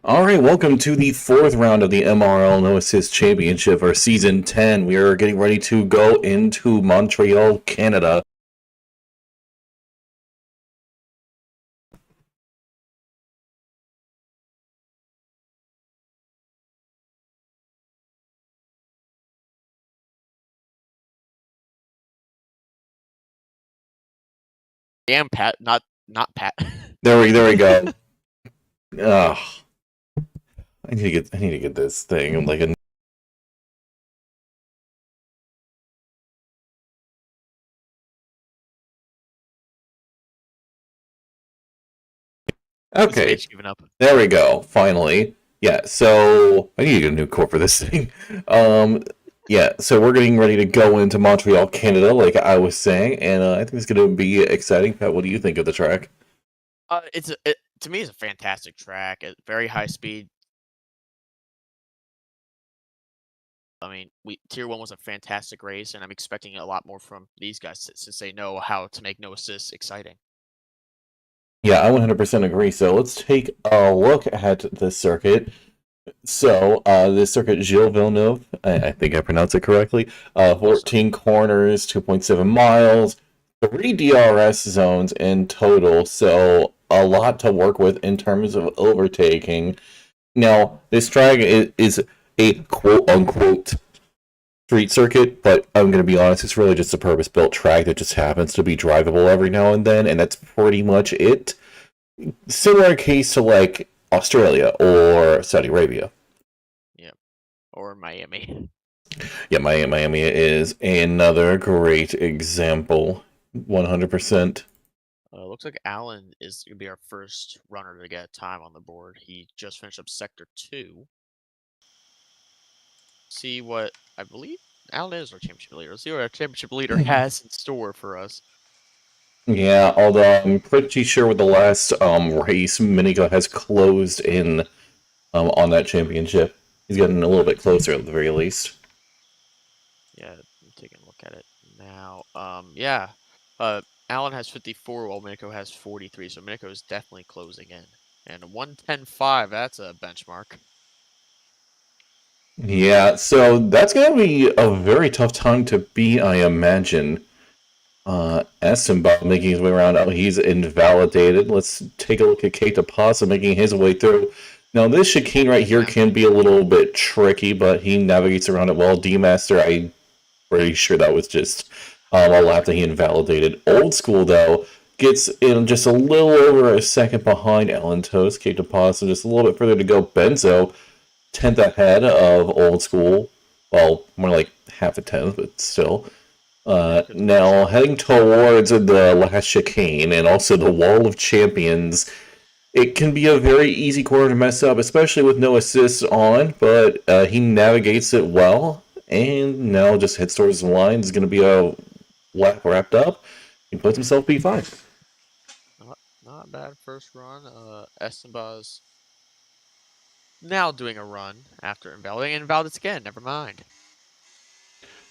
All right, welcome to the fourth round of the MRL No Assist Championship for Season 10. We are getting ready to go into Montreal, Canada. Damn, Pat, not Pat. There we go. Ugh. I need to get this thing like a. Okay, Giving up. there we go. Finally, yeah. So I need to get a new core for this thing. Yeah. So we're getting ready to go into Montreal, Canada, like I was saying, and I think it's going to be exciting. Pat, what do you think of the track? To me, it's a fantastic track. Very high speed. I mean, Tier 1 was a fantastic race, and I'm expecting a lot more from these guys since they know how to make no assists exciting. Yeah, I 100% agree. So let's take a look at the circuit. So, this circuit, Gilles Villeneuve, I think I pronounced it correctly, 14 corners, 2.7 miles, 3 DRS zones in total, so a lot to work with in terms of overtaking. Now, this track is a quote-unquote street circuit, but I'm going to be honest, it's really just a purpose-built track that just happens to be drivable every now and then, and that's pretty much it. Similar case to, like, Australia or Saudi Arabia. Yeah, or Miami. Yeah, Miami is another great example. 100%. Looks like Alan is going to be our first runner to get time on the board. He just finished up Sector 2. See what, I believe Alan is our championship leader. Let's see what our championship leader has in store for us. Yeah, although I'm pretty sure with the last race, Minico has closed in on that championship. He's gotten a little bit closer at the very least. Yeah, I'm taking a look at it now. Yeah. Alan has 54 while Minico has 43, so Minico is definitely closing in. And 110.5, that's a benchmark. Yeah, so that's going to be a very tough time to beat, I imagine. Essenbach making his way around. Oh, he's invalidated. Let's take a look at Keita Pasa making his way through. Now, this chicane right here can be a little bit tricky, but he navigates around it well. D-Master, I'm pretty sure that was just a lap that he invalidated. Old School, though, gets in just a little over a second behind Ellen Toast. Keita Pasa just a little bit further to go. Benzo, 10th ahead of Old School. Well, more like half a 10th, but still. Now, heading towards the last chicane and also the Wall of Champions, it can be a very easy corner to mess up, especially with no assists on, but he navigates it well, and now just heads towards the line. Is going to be a lap wrapped up. He puts himself P5. Not bad first run. Essenbach's now doing a run after invalidating, and invalidates again. Never mind.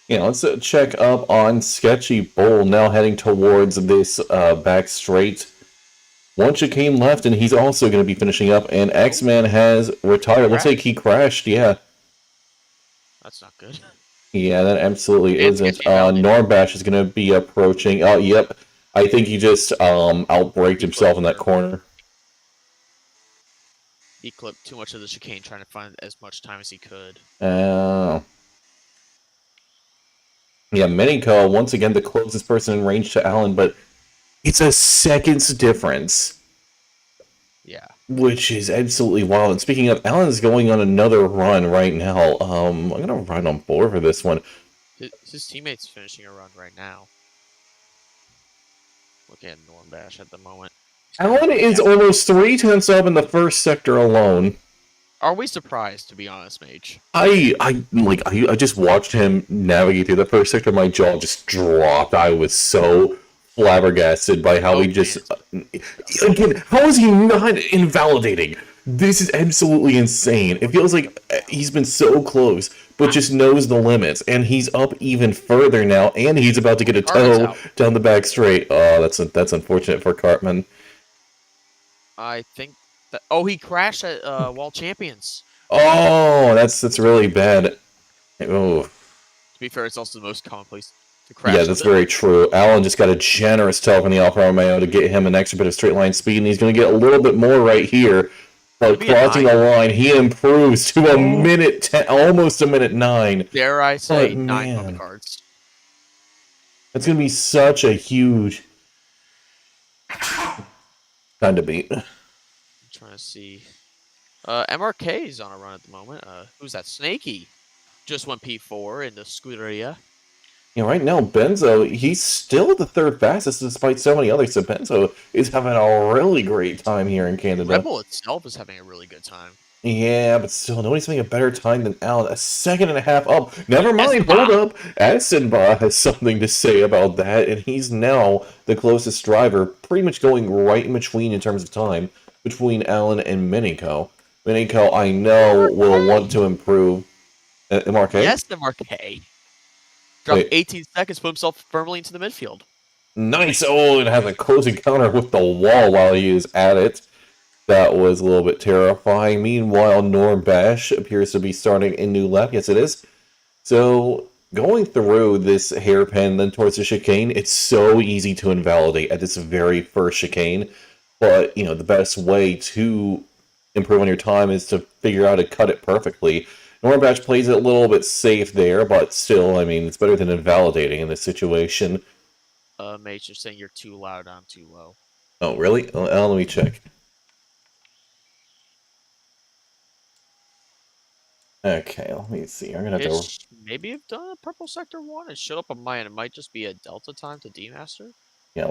Yeah, let's check up on Sketchy Bull, now heading towards this back straight. One chicane left, and he's also going to be finishing up, and X-Man has retired. Looks like he crashed, yeah. That's not good. Yeah, that absolutely isn't. Normbash is going to be approaching. Oh, yep. I think he just outbraked himself in that corner. He clipped too much of the chicane trying to find as much time as he could. Yeah, Minico, once again, the closest person in range to Allen, but it's a second's difference. Yeah. Which is absolutely wild. And speaking of, Allen's going on another run right now. I'm going to run on board for this one. His teammate's finishing a run right now. Looking at Normbash at the moment. Allen is almost 3/10 up in the first sector alone. Are we surprised, to be honest, Mage? I just watched him navigate through the first sector. My jaw just dropped. I was so flabbergasted by how he just... Again, how is he not invalidating? This is absolutely insane. It feels like he's been so close, but just knows the limits. And he's up even further now, and he's about to get a toe down the back straight. Oh, that's unfortunate for Cartman. I think Oh, he crashed at World Champions. Oh, that's really bad. Oh, To be fair, it's also the most common place to yeah, crash on that's the. very true. Alan just got a generous tail from the Alfa Romeo to get him an extra bit of straight line speed, and he's going to get a little bit more right here. Could But be a crossing 9. the line, he improves to a Oh, minute 10, almost a minute 9. dare I But say 9 on the man, cards. that's going to be such a huge time to beat. I'm trying to see. MRK is on a run at the moment. Who's that? Snaky just went P4 in the Scuderia. You know, right now, Benzo, he's still the third fastest despite so many others. So Benzo is having a really great time here in Canada. Red Bull itself is having a really good time. Yeah, but still, nobody's having a better time than Alan. A second and a half up. Never mind, Esba! hold up. Asenba has something to say about that, and he's now the closest driver, pretty much going right in between in terms of time, between Alan and Miniko. Miniko, I know, will want to improve. MRK? Yes, MRK. Dropped Wait, 18 seconds, put himself firmly into the midfield. nice. Oh, and has a close encounter with the wall while he is at it. That was a little bit terrifying. Meanwhile, Norm Bash appears to be starting a new lap. Yes, it is. So, going through this hairpin, then towards the chicane, it's so easy to invalidate at this very first chicane. But, you know, the best way to improve on your time is to figure out how to cut it perfectly. Norbatch plays it a little bit safe there, but still, I mean, it's better than invalidating in this situation. Mate, you're saying you're too loud, I'm too low. Oh, really? Let me check. Okay, let me see. I'm gonna have to. Maybe have done a purple sector 1. It showed up on mine. It might just be a delta time to demaster. Yeah,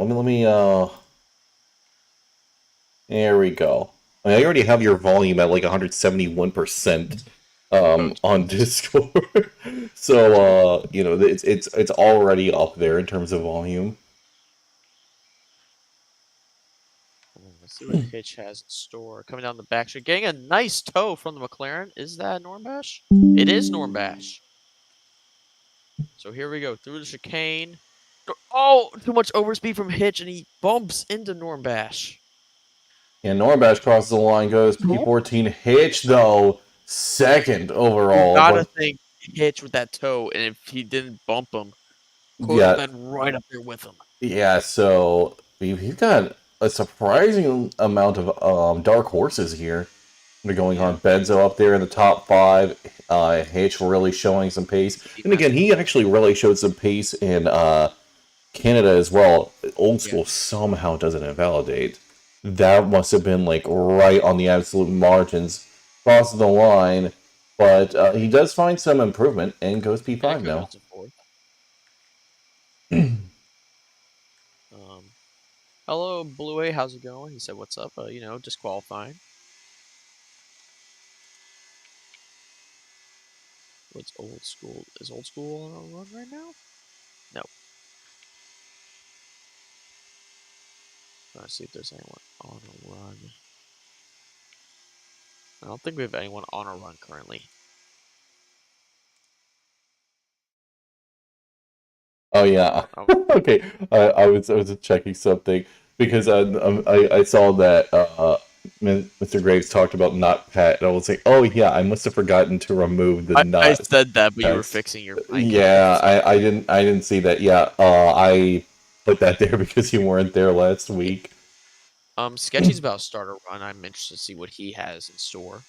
there we go. I mean, I already have your volume at like 171% Oh, on Discord. So you know, it's already up there in terms of volume. let's see what Hitch has in store. Coming down the back straight, getting a nice toe from the McLaren. Is that Normbash? It is Normbash. So here we go through the chicane. Oh, too much overspeed from Hitch, and he bumps into Normbash. Yeah, Norbash crosses the line, goes P14. Hitch, though, second overall. You gotta think Hitch with that toe, and if he didn't bump him, could have been right up there with him. Yeah, so we've got a surprising amount of dark horses here. They're going on. Benzo up there in the top 5. Hitch really showing some pace. And again, he actually really showed some pace in Canada as well. Old School somehow doesn't invalidate. That must have been like right on the absolute margins. Crosses the line, but he does find some improvement and goes P5 now. Hello, Blue A, how's it going? He said, what's up? You know, disqualifying. What's Old School? Is Old School on a run right now? No. Trying to see if there's anyone on a run. I don't think we have anyone on a run currently. Oh yeah. Okay. I was checking something because I saw that Mr. Graves talked about not pet, and I was like, oh yeah, I must have forgotten to remove the not. I said that, but text. you were fixing your mic. Yeah, I didn't see that. Yeah, I put that there because you weren't there last week. Sketchy's about to start a run. I'm interested to see what he has in store.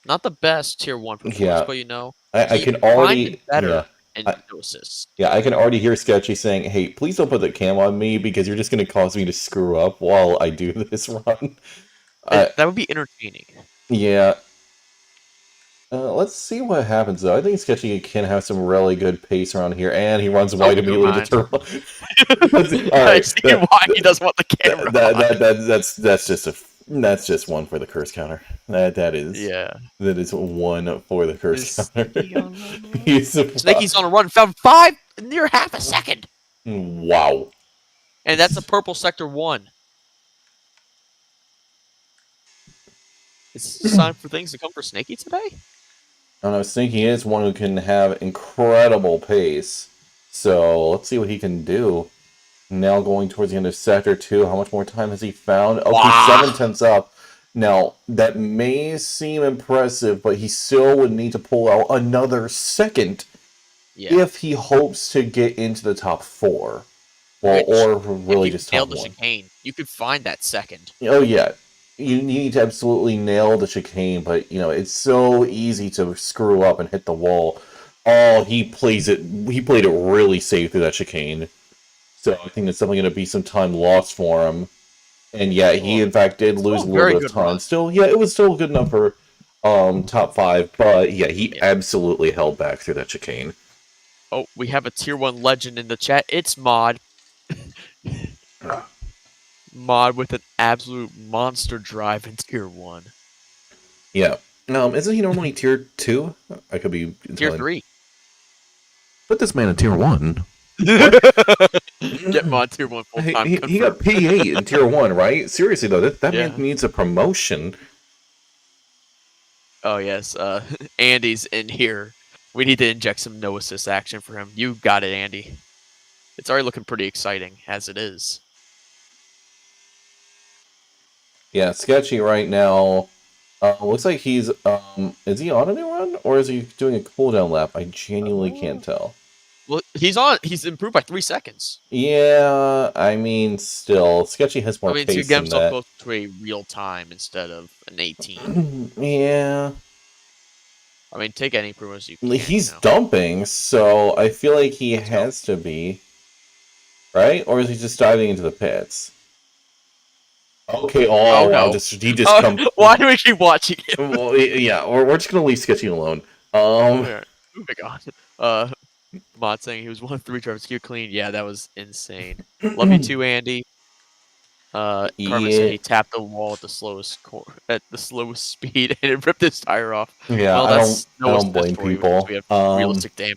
Not the best tier 1 performance, but you know, I can already better and no assists. Yeah, I can already hear Sketchy saying, "Hey, please don't put the cam on me because you're just going to cause me to screw up while I do this run." That would be entertaining. Yeah. Let's see what happens though. I think Sketchy can have some really good pace around here, and he runs wide immediately to turn. I see why he doesn't want the camera. That's just one for the curse counter. That is one for the curse counter. Snaky's on a run, found 5 near half a second. Wow. And that's a purple sector 1. It's time for things to come for Snaky today. I don't know, Snaky is one who can have incredible pace. So let's see what he can do. Now going towards the end of Sector 2, how much more time has he found? Okay, 7 tenths up. Now, that may seem impressive, but he still would need to pull out another second Yeah. if he hopes to get into the top 4. Well, Which, or if really you just nail top the 1. chicane, you could find that second. Oh, yeah. You need to absolutely nail the chicane, but, it's so easy to screw up and hit the wall. Oh, he played it really safe through that chicane. So I think that's definitely going to be some time lost for him. And yeah, he Well, in fact did still lose a a little very bit of good run. time. Still, yeah, it was still good enough for top 5, but yeah, he Yeah. absolutely held back through that chicane. Oh, we have a tier 1 legend in the chat. It's Mod. Mod with an absolute monster drive in tier 1. Yeah. Isn't he normally tier 2? I could be Tier telling. 3. Put this man in tier 1. What? Get Mod tier 1 full time He got confirmed. P8 in tier 1, right? Seriously though, that man Yeah. needs a promotion. Oh yes, Andy's in here. We need to inject some no assist action for him. You got it, Andy. It's already looking pretty exciting as it is. Yeah, sketchy right now. Looks like he's is he on a new run or is he doing a cooldown lap? I genuinely can't tell. Well, he's improved by 3 seconds. Yeah, I mean, still, Sketchy has I more mean, to pace get than himself that. close to a real time instead of an 18. Yeah, I mean, take any improvements you can, he's dumping, so I feel like he Let's go. has to be, right? Or is he just diving into the pits? Okay, Oh oh wow, no. he just come. Why do we keep watching him? Well, yeah, we're just gonna leave Sketchy alone. Alright, moving on. Mod saying he was 1 of 3 drivers to keep clean. Yeah, that was insane. Love you too, Andy. Carmen said Yeah, he tapped the wall at the slowest speed and it ripped his tire off. yeah, Well, that's I no don't assist blame for you since people. we have realistic damage.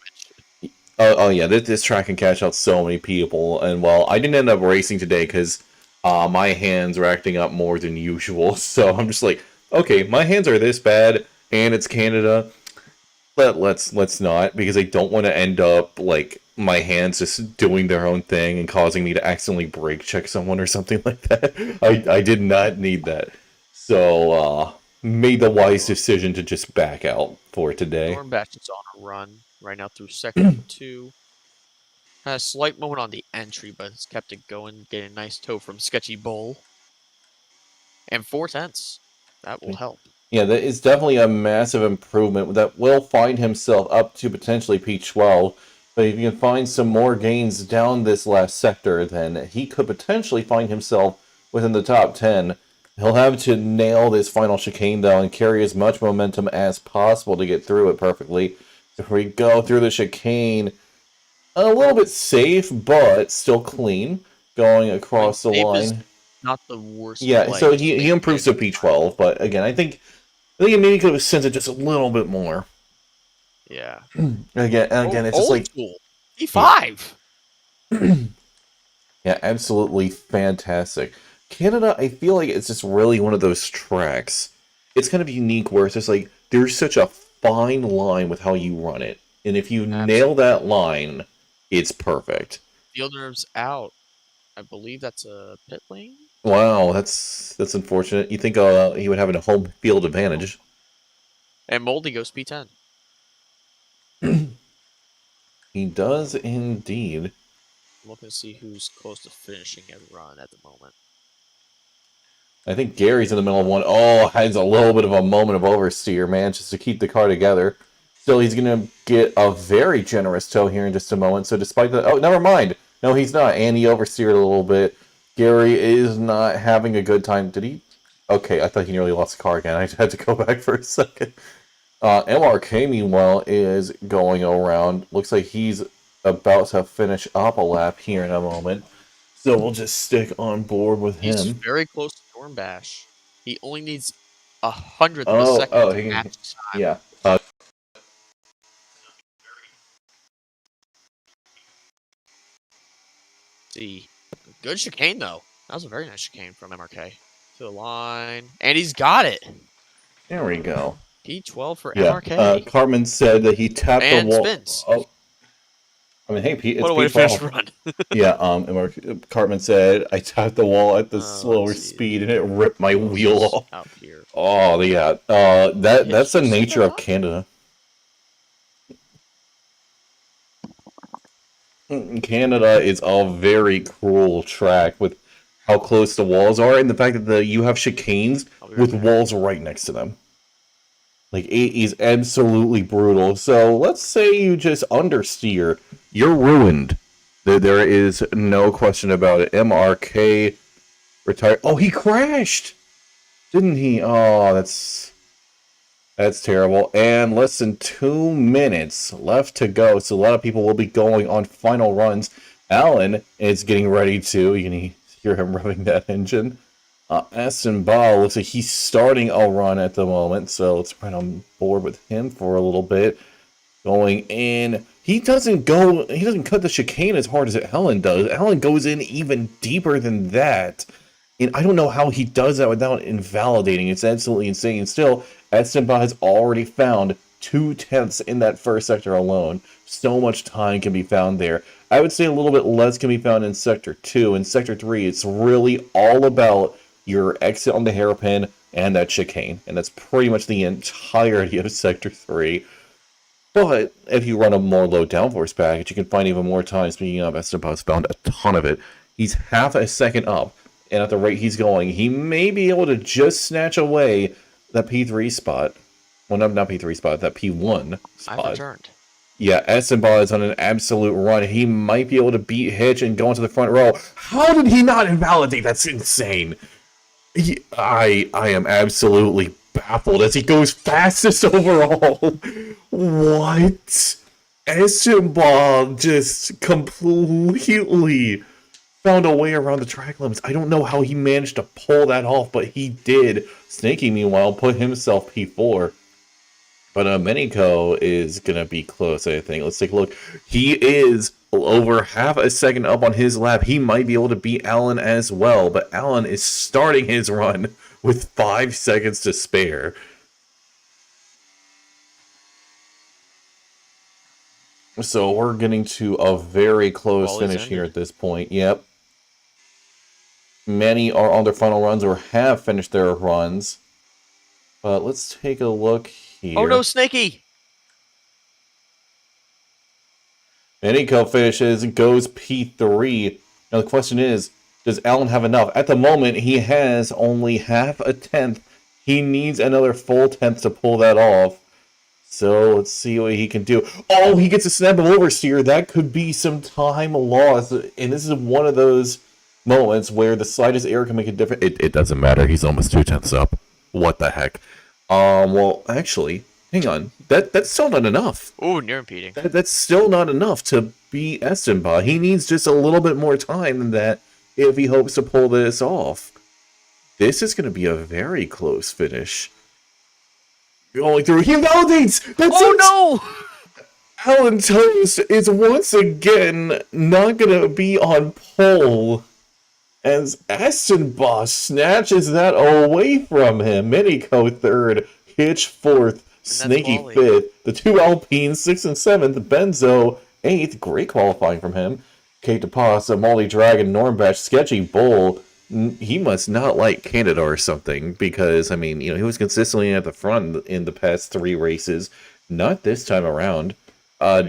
Oh yeah, this track can catch out so many people, and well, I didn't end up racing today because my hands were acting up more than usual. So I'm just like, okay, my hands are this bad, and it's Canada, but let's not because I don't want to end up like my hands just doing their own thing and causing me to accidentally brake check someone or something like that. I did not need that, so made the wise decision to just back out for today. Stormbatch is on a run right now through sector 2. Had a slight moment on the entry, but has kept it going, getting a nice toe from Sketchy Bull. And 4 tenths. That will help. Yeah, that is definitely a massive improvement that will find himself up to potentially P12. But if you can find some more gains down this last sector, then he could potentially find himself within the top 10. He'll have to nail this final chicane, though, and carry as much momentum as possible to get through it perfectly. If we go through the chicane, a little bit safe, but still clean, going I mean, across the safe is line. not the worst Yeah, play. so Just he make sure improves you to get time. P12, but again, I think he maybe could have sent it just a little bit more. Yeah. Again, it's just Old like, school. yeah, E5. yeah, absolutely fantastic. Canada, I feel like it's just really one of those tracks. It's kind of unique where it's just like there's such a fine line with how you run it, and if you nail Absolutely. that line, it's perfect. Field nerves out. I believe that's a pit lane. Wow, that's unfortunate. You think he would have a home field advantage? And Moldy goes P10. He does indeed. I'm looking to see who's close to finishing a run at the moment. I think Gary's in the middle of one. Oh, has a little bit of a moment of oversteer, man, just to keep the car together. Still, he's going to get a very generous tow here in just a moment. So despite the... Oh, never mind. No, he's not. And he oversteered a little bit. Gary is not having a good time. Did he? Okay, I thought he nearly lost the car again. I had to go back for a second. MRK, meanwhile, is going around. Looks like he's about to finish up a lap here in a moment. So we'll just stick on board with He's him. very close to Stormbash. He only needs 100th of a Oh, second to match his time. yeah. See, good chicane though. That was a very nice chicane from MRK. To the line, and he's got it. There we go. P12 for Yeah. MRK. Carmen said that he tapped the And wall. spins. Oh, I mean, hey, Pete, What it's a way to finish the P12. run. Yeah. Carmen said I tapped the wall at the Let's slower see. speed and it ripped my wheel Who's off. out here? Oh yeah, that's Hitched the you super nature of hot? Canada. Canada is a very cruel track with how close the walls are, and the fact that you have chicanes I'll be right with there. walls right next to them. Like it is absolutely brutal. So let's say you just understeer, you're ruined. There is no question about it. MRK retired. Oh, he crashed, didn't he? Oh, that's terrible. And less than 2 minutes left to go. So a lot of people will be going on final runs. Alan is getting ready to. You can hear him revving that engine. Aston Ball looks like he's starting a run at the moment. So let's right on board with him for a little bit. Going in. He doesn't go. He doesn't cut the chicane as hard as Alan does. Alan goes in even deeper than that. And I don't know how he does that without invalidating. It's absolutely insane. Still, Estemba has already found 2/10 in that first sector alone. So much time can be found there. I would say a little bit less can be found in Sector 2. In Sector 3, it's really all about your exit on the hairpin and that chicane. And that's pretty much the entirety of Sector 3. But if you run a more low downforce package, you can find even more time. Speaking of, Esteban's found a ton of it. He's half a second up, and at the rate he's going, he may be able to just snatch away that P3 spot. Well, not P3 spot, that P1 I've spot. returned. Yeah, Esteban is on an absolute run. He might be able to beat Hitch and go into the front row. How did he not invalidate? That's insane. I am absolutely baffled as he goes fastest overall. What? Esteban just completely found a way around the track limits. I don't know how he managed to pull that off, but he did. Snakey, meanwhile, put himself P4. But Meniko is going to be close, I think. Let's take a look. He is over half a second up on his lap. He might be able to beat Allen as well, but Allen is starting his run with 5 seconds to spare. So we're getting to a very close Quali's finish here ended. at this point. Yep. Many are on their final runs or have finished their runs. But let's take a look Oh no, here. Snaky! Meniko finishes, goes P3. Now the question is, does Allen have enough? At the moment, he has only half a tenth. He needs another full tenth to pull that off. So let's see what he can do. Oh, he gets a snap of oversteer. That could be some time lost. And this is one of those moments where the slightest error can make a difference. It doesn't matter. He's almost 2/10 up. What the heck? Well, actually, hang on. That's still not enough. Oh, near impeding. That's still not enough to beat Estenba. He needs just a little bit more time than that if he hopes to pull this off. This is going to be a very close finish. Going through, he invalidates! That's Oh it! no! Alan Toast is once again not going to be on pole as Estenba snatches that away from him. Miniko third, Hitch fourth, And that's Snaky quality. fifth, the two Alpines sixth and seventh, Benzo eighth, great qualifying from him. Kate DePass, Molly Dragon, Normbatch, Sketchy Bull. He must not like Canada or something because, I mean, he was consistently at the front in the past 3 races. Not this time around.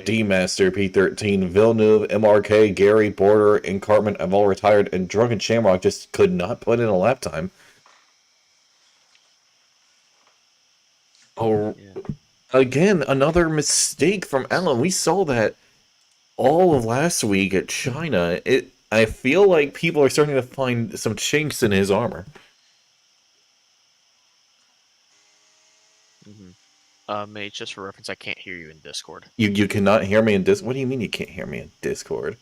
D Master, P13, Villeneuve, MRK, Gary, Border, and Cartman have all retired, and Drunken Shamrock just could not put in a lap time. Oh, Yeah. again, another mistake from Ellen. We saw that all of last week at China. I feel like people are starting to find some chinks in his armor. Mate, just for reference, I can't hear you in Discord. You cannot hear me in Discord? What do you mean you can't hear me in Discord?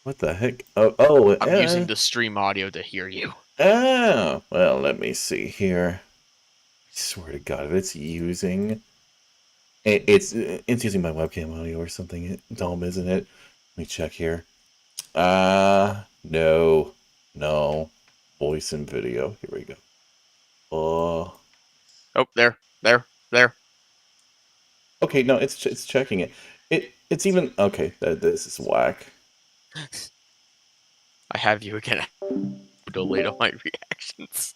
What the heck? Oh, I'm using the stream audio to hear you. well, let me see here. I swear to God, if it's using it's using my webcam audio or something dumb, isn't it? Let me check here. No, no, voice and video. Here we go. Oh, there. Okay, no, it's checking it. It's even okay. This is whack. I have you again. Delayed on my reactions.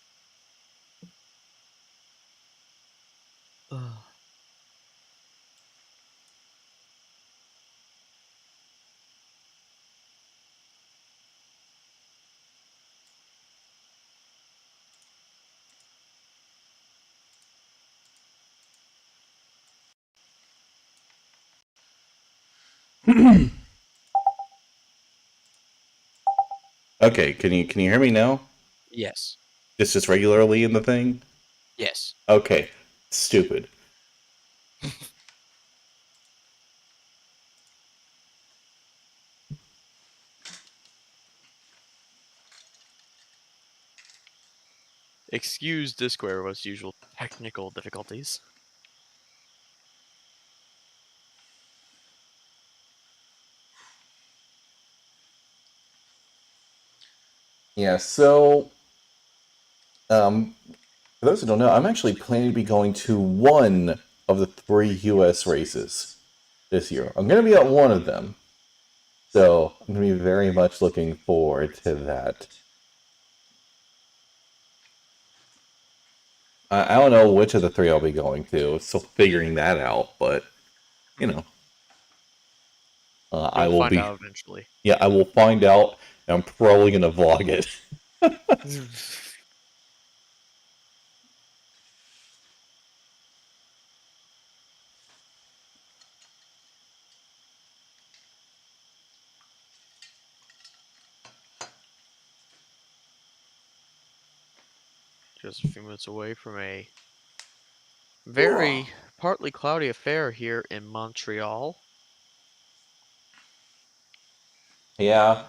Okay, can you hear me now? Yes. Just regularly in the thing? Yes. Okay. Stupid. Excuse Discord was usual technical difficulties. Yeah, so for those who don't know, I'm actually planning to be going to one of the 3 US races this year. I'm gonna be at one of them. So I'm gonna be very much looking forward to that. I don't know which of the 3 I'll be going to. Still figuring that out, but you know, I You'll will find be. out eventually. Yeah, I will find out, and I'm probably gonna vlog it. Just a few minutes away from a very partly cloudy affair here in Montreal. Yeah,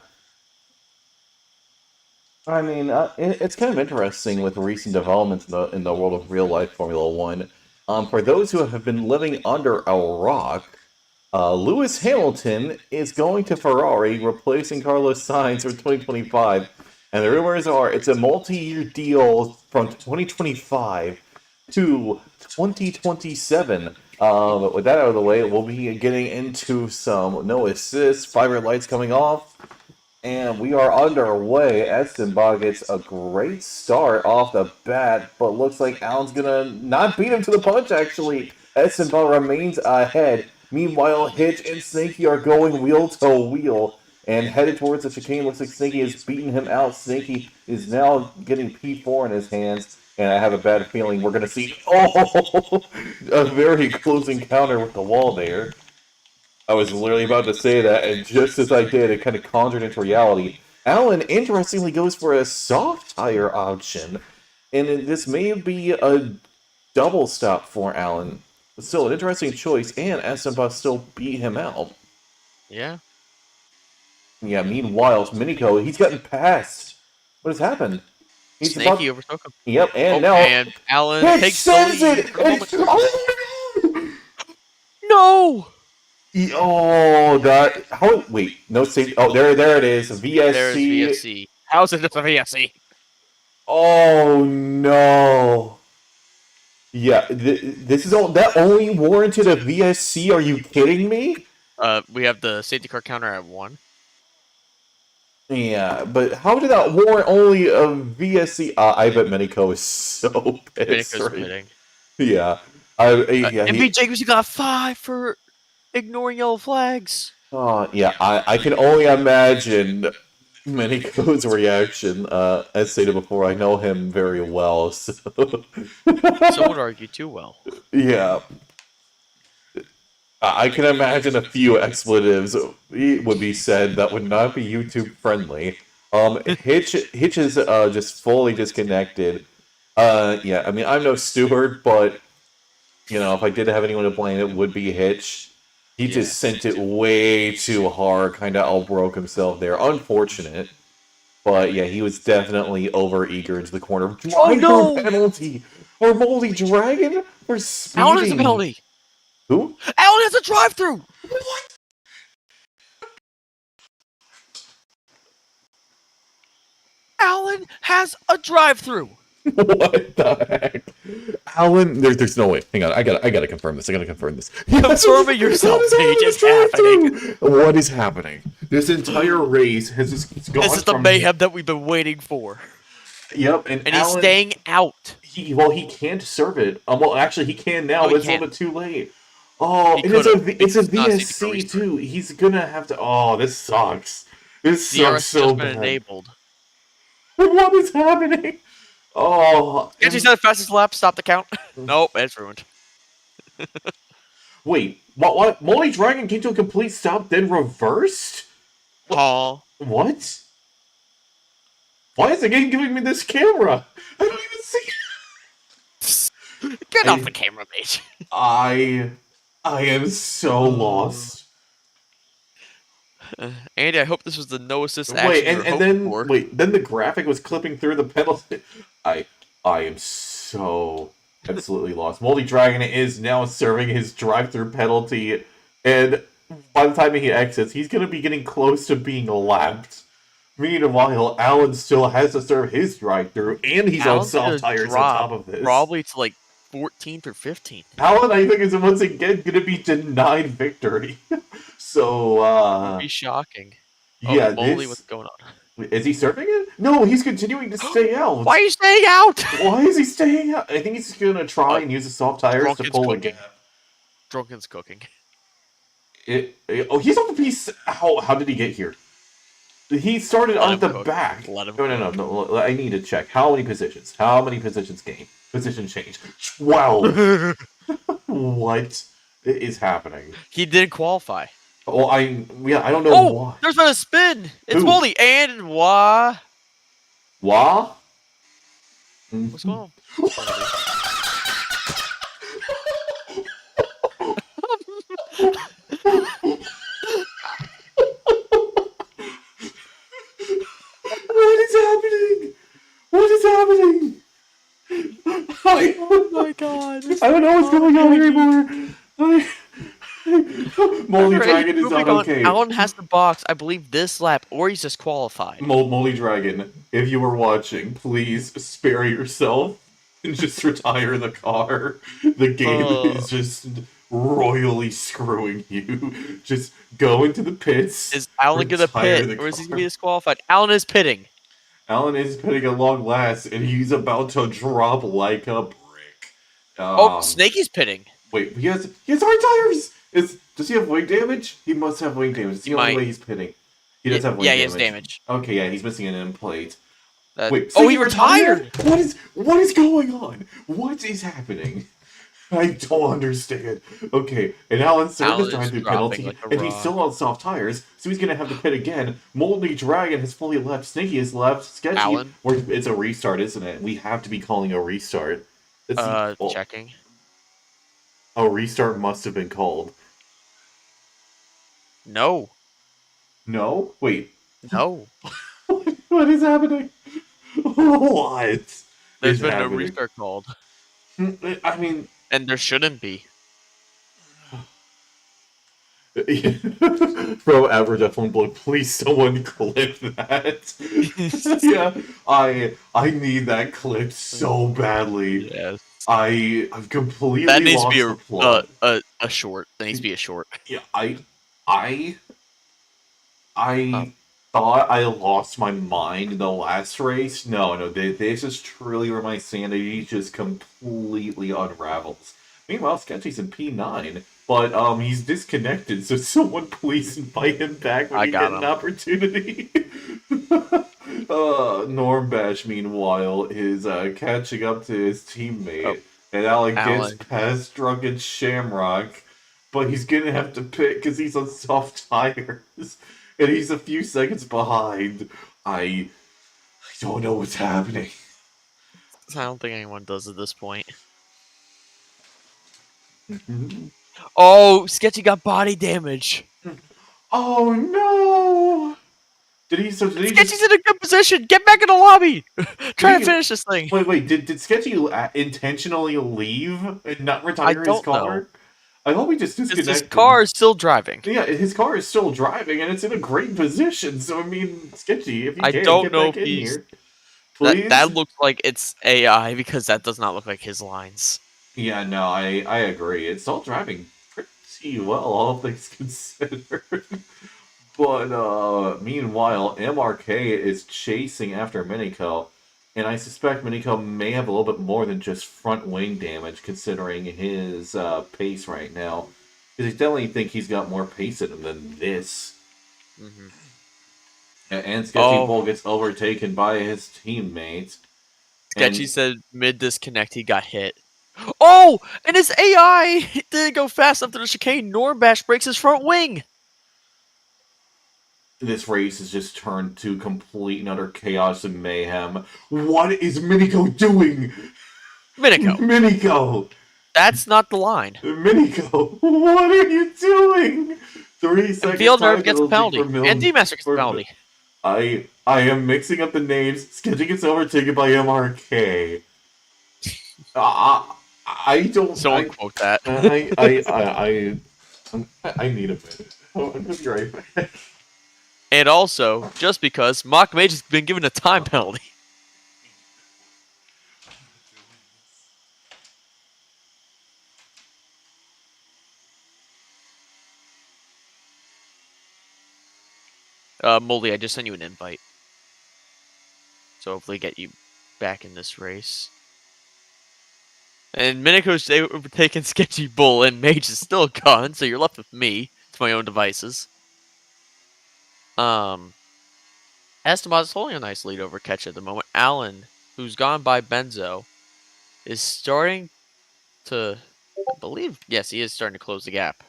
I mean, it's kind of interesting with recent developments in the world of real life Formula One. For those who have been living under a rock, Lewis Hamilton is going to Ferrari, replacing Carlos Sainz for 2025, and the rumors are it's a multi-year deal from 2025 to 2027. But with that out of the way, we'll be getting into some no assists, 5 red lights coming off. And we are underway. Estenbach gets a great start off the bat, but looks like Allen's gonna not beat him to the punch, actually. Estenbach remains ahead. Meanwhile, Hitch and Snakey are going wheel to wheel and headed towards the chicane. Looks like Snakey has beaten him out. Snakey is now getting P4 in his hands, and I have a bad feeling we're gonna see a very close encounter with the wall there. I was literally about to say that, and just as I did, it kind of conjured into reality. Allen, interestingly, goes for a soft tire option, and this may be a double stop for Allen. Still, an interesting choice, and Estenbach still beat him out. Yeah. Yeah, meanwhile, Minico, he's gotten past. What has happened? He's about. Snakey overtook him. Yep, and Oh, now. and Allen Hitch takes the says lead it! for the And, moment. oh, No! oh, that. How? Wait, no safety. Oh, there it is. VSC. There's VSC. How's it just a VSC? Oh no! Yeah, this is all that only warranted a VSC. Are you kidding me? We have the safety car counter at 1. Yeah, but how did that warrant only a VSC? I bet Minico is so pissed. Minico's Right? pitting. Yeah, yeah. MV Jacobs, you got 5 for ignoring yellow flags. Yeah. I can only imagine Minico's reaction. As stated before, I know him very well, so Some would argue too well. yeah. I can imagine a few expletives would be said that would not be YouTube friendly. Hitch is just fully disconnected. Yeah, I mean I'm no steward, but you know if I did have anyone to blame, it would be Hitch. He just sent it way too hard, kind of all broke himself there. Unfortunate, but yeah, he was definitely over eager into the corner. Oh no! Penalty or Moldy Dragon for speeding. Allen has a penalty. Who? Allen has a drive-through. What? Allen has a drive-through. What the heck? Alan, there's no way. Hang on, I gotta confirm this. Confirm it yourself, Paige. It's happening. What is happening? This entire race has just gone. This is the mayhem that we've been waiting for. Yep, and he's staying out. he can't serve it. Well, actually, he can now, Oh, but he it's a can't. little bit too late. Oh, He and could have. it's a Because not safety car VSC restart. too. He's gonna have to. Oh, this sucks. This sucks DRS has so just been bad. enabled. What is happening? Oh, Sketchy said fastest lap. Stop the count. Nope, it's ruined. wait. What? Molly Dragon came to a complete stop, then reversed. Huh. What? Why is the game giving me this camera? I don't even see Get off the it. camera, bitch. I am so lost. Andy, I hope this was the no assist Wait, action you were and hoping then for. then the graphic was clipping through the penalty. I am so absolutely lost. Moldy Dragon is now serving his drive-through penalty, and by the time he exits, he's gonna be getting close to being lapped. Meanwhile, Alan still has to serve his drive-through, and he's on Alan's soft gonna tires on drop top of this. probably to like 14th or 15th. Alan, I think, is once again gonna be denied victory. So, Would be shocking. Oh, yeah, Molly, what's going on? is he surfing it? No, he's continuing to stay out. Why are you staying out? Why is he staying out? I think he's gonna try and use the soft tires to Drunken's pull cooking. again. Drunken's cooking. Oh, he's on the piece. How did he get here? He started Let on him the cook. back. Let him No. I need to check. How many positions? How many positions gain? Position change. 12. What is happening? He didn't qualify. Well, I don't know Oh, why. there's been a spin. It's Who? Molly and why? Why? What's going on? What is happening? What is happening? Oh my god. I don't know what's going on anymore. Moldy Dragon is not okay. Alan has the box, I believe, this lap, or he's disqualified. Moldy Dragon, if you were watching, please spare yourself and just retire the car. The game is just royally screwing you. Just go into the pits. Is Alan gonna pit, or is he gonna be disqualified? Alan is pitting. Alan is pitting at long last, and he's about to drop like a brick. Oh, Snakey's pitting. Wait, he has hard tires. Does he have wing damage? He must have wing damage. It's the only way he's pitting. He does have wing damage. Yeah, he has damage. Okay, yeah, he's missing an end plate. Wait, he retired. What is going on? What is happening? I don't understand. Okay, and Alan's served his drive-through penalty, and he's still on soft tires, so he's gonna have to pit again. Moldy Dragon has fully left. Snaky has left. Sketchy. Alan? It's a restart, isn't it? We have to be calling a restart. Checking. A restart must have been called. No. No? Wait. No. What is happening? What? There's been a restart called. I mean... And there shouldn't be. Bro, average F1 blood, please someone clip that. Yeah, I need that clip so badly. Yes. I've completely that needs lost to the plot. be a short. That needs to be a short. Yeah, I thought I lost my mind in the last race. No, this is truly where my sanity just completely unravels. Meanwhile, Sketchy's in P9, but he's disconnected, so someone please invite him back when you get an opportunity. Norm Bash, meanwhile, is catching up to his teammate, and Alec gets past Drunken Shamrock, but he's gonna have to pit because he's on soft tires. And he's a few seconds behind. I don't know what's happening. I don't think anyone does at this point. Oh, Sketchy got body damage. Oh no! Sketchy's in a good position. Get back in the lobby. Try to finish this thing. Wait. Did Sketchy intentionally leave and not retire his car? Know. I hope he just disconnected. His car is still driving. Yeah, his car is still driving, and it's in a great position. So I mean, Sketchy, if you can, don't get know back in here. Please? That looks like it's AI because that does not look like his lines. Yeah, no, I agree. It's all driving pretty well, all things considered. But meanwhile, MRK is chasing after Minico. And I suspect Miniko may have a little bit more than just front wing damage, considering his pace right now. Because I definitely think he's got more pace in him than this. Mm-hmm. And Sketchy Oh, Bull gets overtaken by his teammates. Sketchy And said mid disconnect he got hit. Oh, and his AI didn't go fast enough to the chicane. Norbash breaks his front wing. this race has just turned to complete and utter chaos and mayhem. What is Miniko doing? Miniko, Miniko! that's not the line. Miniko, what are you doing? 3 second Villeneuve time gets the penalty for penalty, and Milne. D-Master gets the For, penalty. I am mixing up the names. Sketchy gets overtaken by MRK. I don't. Someone quote that. I need a minute. I'm gonna be right back. And also, just because Mock Mage has been given a time penalty. Moldy, I just sent you an invite. So hopefully get you back in this race. And Miniko's overtaken Sketchy Bull, and Mage is still gone, so you're left with me to my own devices. Esteban is holding a nice lead over Ketch at the moment. Allen, who's gone by Benzo, is starting to, I believe, yes, he is starting to close the gap.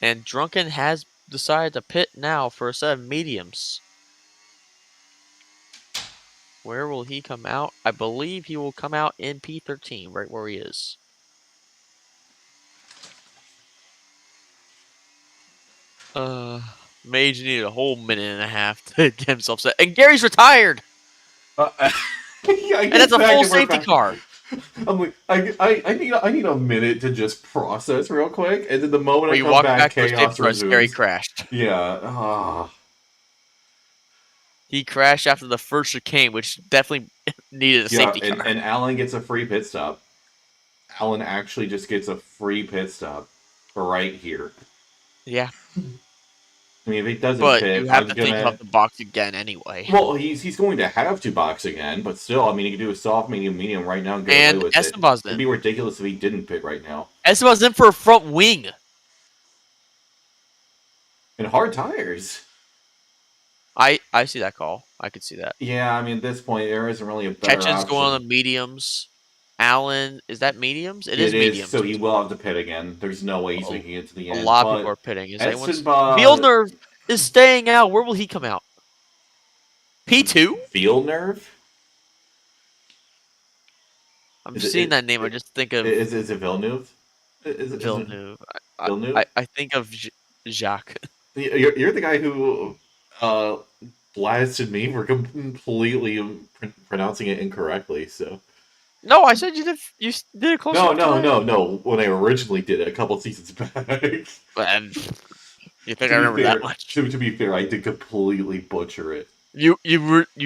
And Drunken has decided to pit now for a set of mediums. Where will he come out? I believe he will come out in P13, right where he is. Mage needed a whole minute and a half to get himself set. And Gary's retired! I And get that's a back full and we're safety back. car. I'm like, I need a minute to just process real quick, and then the moment Where I you come walk back, back to a safety chaos car, Gary resumes. crashed. Yeah. Ah. He crashed after the first chicane, which definitely needed a Yeah, safety car. and Alan gets a free pit stop. Alan actually just gets a free pit stop right here. Yeah, I mean, if he doesn't but pit, you have I'm to think gonna. about the box again anyway. Well, he's going to have to box again, but still, I mean, he can do a soft, medium, medium right now and get away And with it. Esteban's It'd in. be ridiculous if he didn't pit right now. Esteban's in for a front wing. And hard tires. I see that call. I could see that. Yeah, I mean, at this point, there isn't really a better Ketchin's going on option. the mediums. Allen, is that mediums? It It is is, mediums. so he will have to pit again. There's no way he's A, making it to the a end. lot of people But are pitting. Is anyone's Etsenba Villeneuve is staying out. Where will he come out? P2? Villeneuve? I'm Is seeing it, that name. I just think of is it Villeneuve? Is it Villeneuve. Villeneuve? I think of Jacques. You're the guy who blasted me for completely pronouncing it incorrectly. So No, I said you did it close no, enough to no, that. no, no. When I originally did it a couple seasons back. And you think To I be remember that fair, much? to be fair, I did completely butcher it. You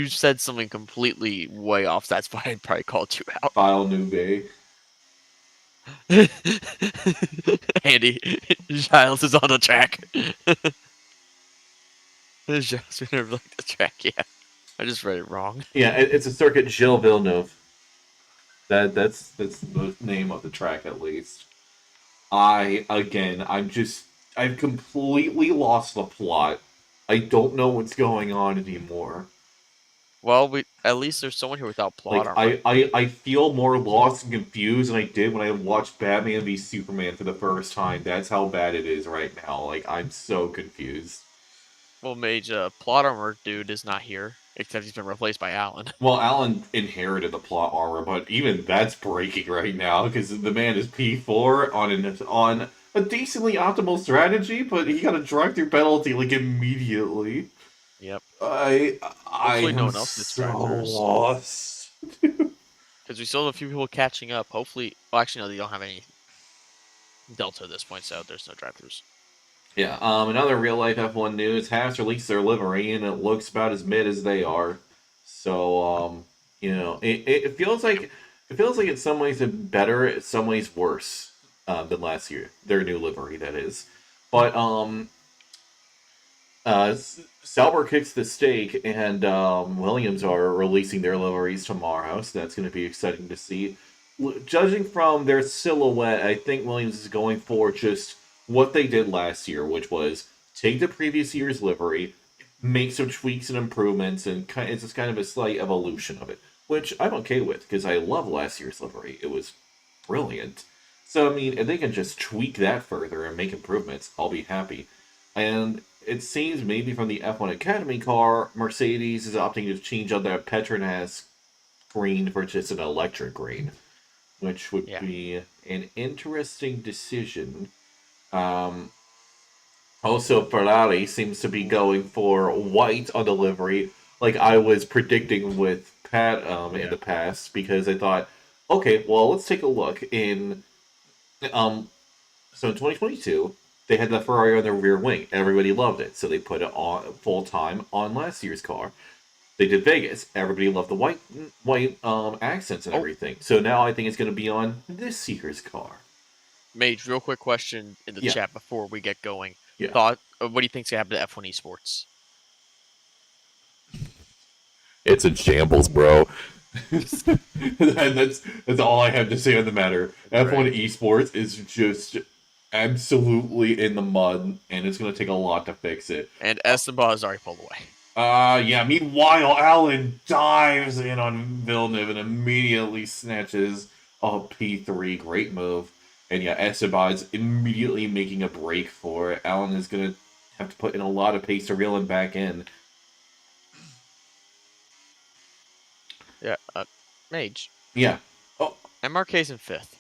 said something completely way off. That's why I probably called you out. File Nube. Andy, Giles is on the track. Giles never like the track. Yeah, I just read it wrong. Yeah, it's a circuit Gilles Villeneuve. That's the name of the track at least. I've completely lost the plot. I don't know what's going on anymore. Well, we at least there's someone here without plot Like armor. I feel more lost and confused than I did when I watched Batman v Superman for the first time. That's how bad it is right now. Like I'm so confused. Well, Mage, plot armor dude is not here, except he's been replaced by Alan. Well, Alan inherited the plot armor, but even that's breaking right now because the man is P4 on a decently optimal strategy, but he got a drive-through penalty like immediately. Yep. I Hopefully, no am one else gets so drive-thrus. lost. Because we still have a few people catching up. Hopefully, well, actually, no, they don't have any delta at this point, so there's no drive-thrus. Yeah. Another real life F1 news: Haas released their livery, and it looks about as mid as they are. So, it feels like in some ways it's better, in some ways worse than last year. Their new livery, that is. But Sauber kicks the stake, and Williams are releasing their liveries tomorrow, so that's going to be exciting to see. Judging from their silhouette, I think Williams is going for just what they did last year, which was take the previous year's livery, make some tweaks and improvements, and it's just kind of a slight evolution of it, which I'm okay with because I love last year's livery. It was brilliant. So, I mean, if they can just tweak that further and make improvements, I'll be happy. And it seems maybe from the F1 Academy car, Mercedes is opting to change out their Petronas green for just an electric green, which would be an interesting decision. Also, Ferrari seems to be going for white on the livery, like I was predicting with Pat in the past, because I thought, okay, well, let's take a look in so in 2022, they had the Ferrari on their rear wing. Everybody loved it, so they put it on full time on last year's car. They did Vegas. Everybody loved the white accents and everything. So now I think it's going to be on this year's car. Mage, real quick question in the chat before we get going. Yeah. What do you think's going to happen to F1 Esports? It's a shambles, bro. that's all I have to say on the matter. Right. F1 Esports is just absolutely in the mud, and it's going to take a lot to fix it. And Esteban has already pulled away. Meanwhile, Alan dives in on Villeneuve and immediately snatches a P3. Great move. And Esteban's immediately making a break for it. Alan is going to have to put in a lot of pace to reel him back in. Yeah, Mage. Yeah. Oh, MRK's in 5th.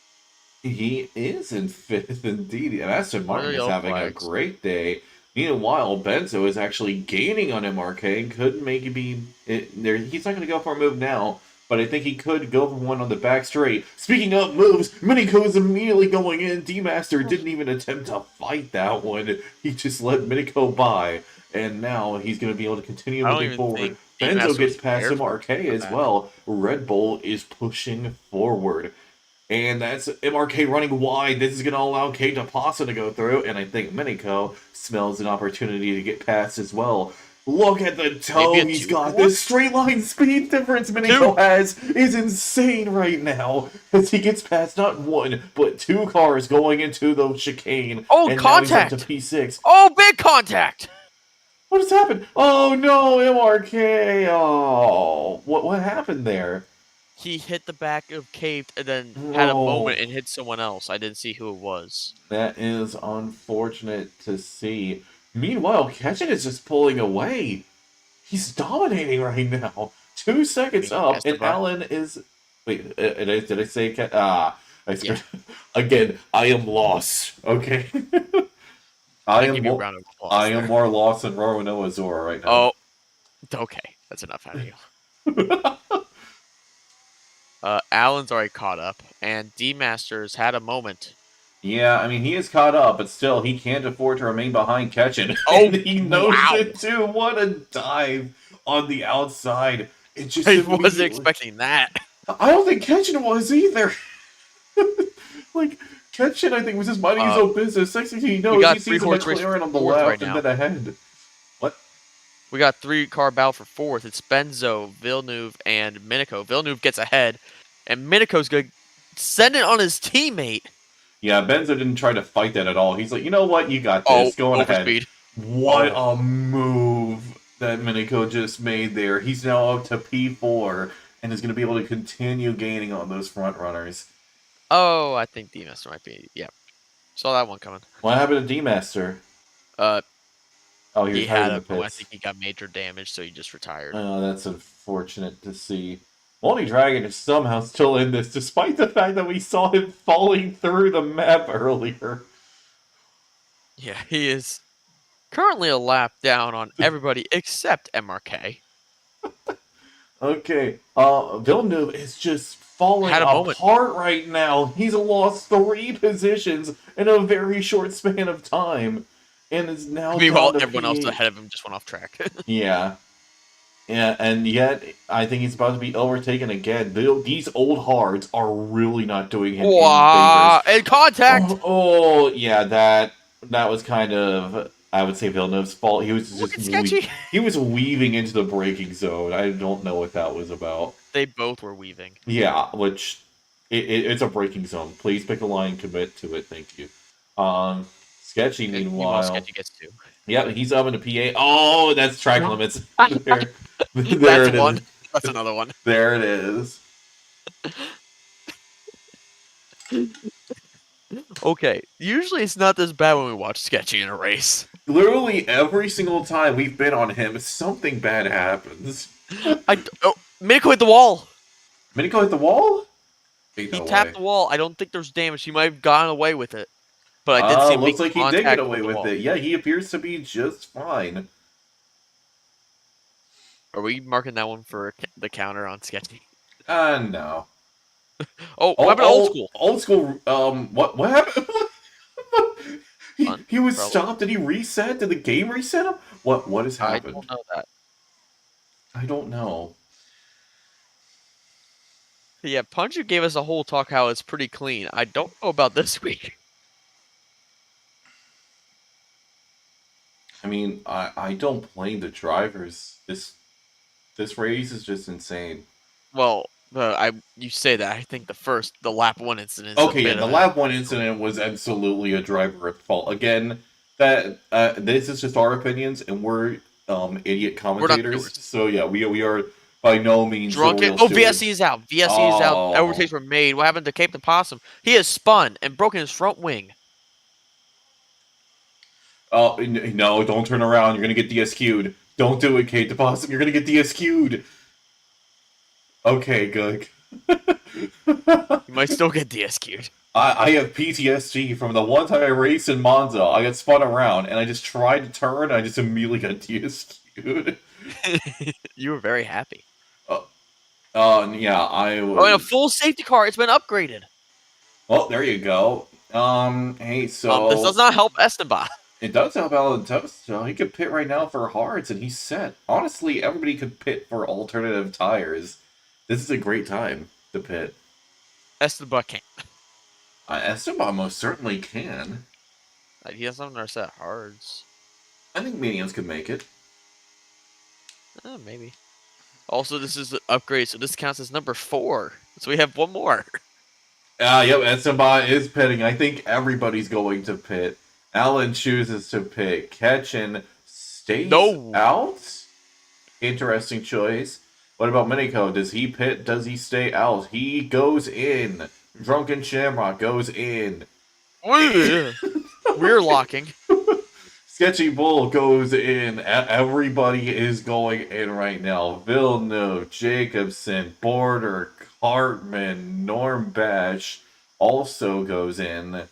He is in 5th indeed. And Aston Martin is having a great day. Meanwhile, Benzo is actually gaining on MRK and could maybe be there. He's not going to go for a move now, but I think he could go for one on the back straight. Speaking of moves, Minico is immediately going in. D-Master didn't even attempt to fight that one. He just let Minico by, and now he's going to be able to continue moving forward. Benzo gets past MRK as well. Red Bull is pushing forward. And that's MRK running wide. This is going to allow Kate Pasa to go through. And I think Minico smells an opportunity to get past as well. Look at the toe he's got. The straight line speed difference Minico has is insane right now. As he gets past not one, but 2 cars going into the chicane. Oh, and contact! Now he's up to P6. Oh, big contact! What has happened? Oh no, MRK! Oh, what happened there? He hit the back of Caved and then had a moment and hit someone else. I didn't see who it was. That is unfortunate to see. Meanwhile, Ketchin is just pulling away. He's dominating right now. 2 seconds up, and Alan is... Wait, did I say... Again, I am lost, okay? I am more lost than Roronoa Zora right now. Oh, okay. That's enough out of you. Alan's already caught up, and D-Masters had a moment. Yeah, I mean, he is caught up, but still, he can't afford to remain behind Ketchin. Oh, and he knows it too. What a dive on the outside. It just I wasn't expecting that. I don't think Ketchin was either. Like, Ketchin, I think, was just minding his own business. Next thing he knows, he sees a McLaren on the left and then ahead. What? We got 3-car battle for 4th. It's Benzo, Villeneuve, and Minico. Villeneuve gets ahead, and Minico's going to send it on his teammate. Yeah, Benzo didn't try to fight that at all. He's like, you know what? You got this. Go on ahead. What a move that Minico just made there. He's now up to P4 and is going to be able to continue gaining on those front runners. Oh, I think D-Master might be. Yeah. Saw that one coming. What happened to D-Master? He had I think he got major damage, so he just retired. Oh, that's unfortunate to see. Moldy Dragon is somehow still in this, despite the fact that we saw him falling through the map earlier. Yeah, he is currently a lap down on everybody except MRK. Okay, Villeneuve is just falling apart right now. He's lost 3 positions in a very short span of time. And is now meanwhile, everyone else ahead of him just went off track. Yeah, and yet I think he's about to be overtaken again. These old hards are really not doing him any favors. And contact! Oh, yeah, that was kind of I would say Villeneuve's fault. He was Look just at Sketchy. he was weaving into the braking zone. I don't know what that was about. They both were weaving. Yeah, which it's a braking zone. Please pick a line, commit to it. Thank you. Sketchy, And meanwhile, meanwhile, Sketchy gets 2. yeah, he's up in a PA. Oh, that's track limits. There, there That's it one. is. That's another one. There it is. Okay, usually it's not this bad when we watch Sketchy in a race. Literally every single time we've been on him, something bad happens. Miniko hit the wall. Miniko hit the wall? Ain't He no tapped way. the wall. I don't think there's damage. He might have gotten away with it. But I did see him make Looks like he did get contact away the with wall. it. Yeah, he appears to be just fine. Are we marking that one for the counter on Sketchy? No. Oh, what happened to old school? Old school, what happened? Fun, he was probably. stopped. Did he reset? Did the game reset him? What has I happened? don't know that. I don't know. Yeah, Punju gave us a whole talk how it's pretty clean. I don't know about this week. I mean, I don't blame the drivers. This race is just insane. Well, you say that. I think the lap 1 incident is a Okay, yeah, bit the of lap 1 incident was absolutely a driver at fault. Again, that this is just our opinions, and we're idiot We're not commentators. stewards. So yeah, we are by no means the Drunken. real Oh, stewards. VSC is out. VSC is out. Oh. Overtakes were made. What happened to Cape the Possum? He has spun and broken his front wing. Oh, no, don't turn around. You're going to get DSQ'd. Don't do it, Kate Deposit. You're going to get DSQ'd. Okay, good. You might still get DSQ'd. I have PTSD from the one time I raced in Monza. I got spun around, and I just tried to turn, and I just immediately got DSQ'd. You were very happy. Yeah, I was... Oh, and a full safety car. It's been upgraded. Well, there you go. Hey, so... This does not help Esteban. It does help Alan Toast. He could pit right now for hards, and he's set. Honestly, everybody could pit for alternative tires. This is a great time to pit. Esteban can't. Esteban most certainly can. He has something to set hards. I think mediums could make it. Maybe. Also, this is the upgrade, so this counts as number 4. So we have one more. Yep, Esteban is pitting. I think everybody's going to pit. Alan chooses to pit. Ketchen stays out? Interesting choice. What about Miniko? Does he pit? Does he stay out? He goes in. Drunken Shamrock goes in. Rear locking. Sketchy Bull goes in. Everybody is going in right now. Villeneuve, Jacobson, Border, Cartman, Norm Bash also goes in.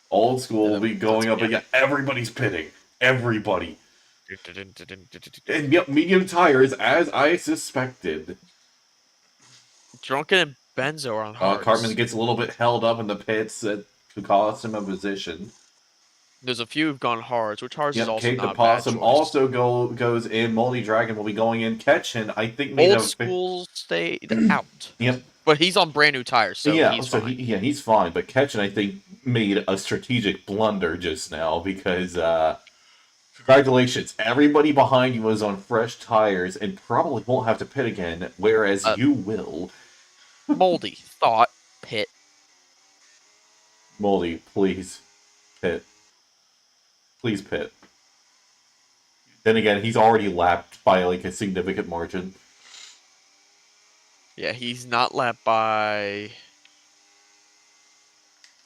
Old School will be going up again. Everybody's pitting. Everybody. And yep, medium tires, as I suspected. Drunken and Benzo are on hards. Cartman gets a little bit held up in the pits that could cost him a position. There's a few who've gone hards, which hards is also Kate not the Possum also goes in. Moldy Dragon will be going in. Ketchen, I think, Old School stayed out. Yep. But he's on brand new tires, so he's fine. He's fine. But Ketchen, I think, made a strategic blunder just now because, congratulations, everybody behind you is on fresh tires and probably won't have to pit again, whereas you will. Moldy, thought, pit. Moldy, please, pit. Please pit. Then again, he's already lapped by like a significant margin. Yeah, he's not lapped by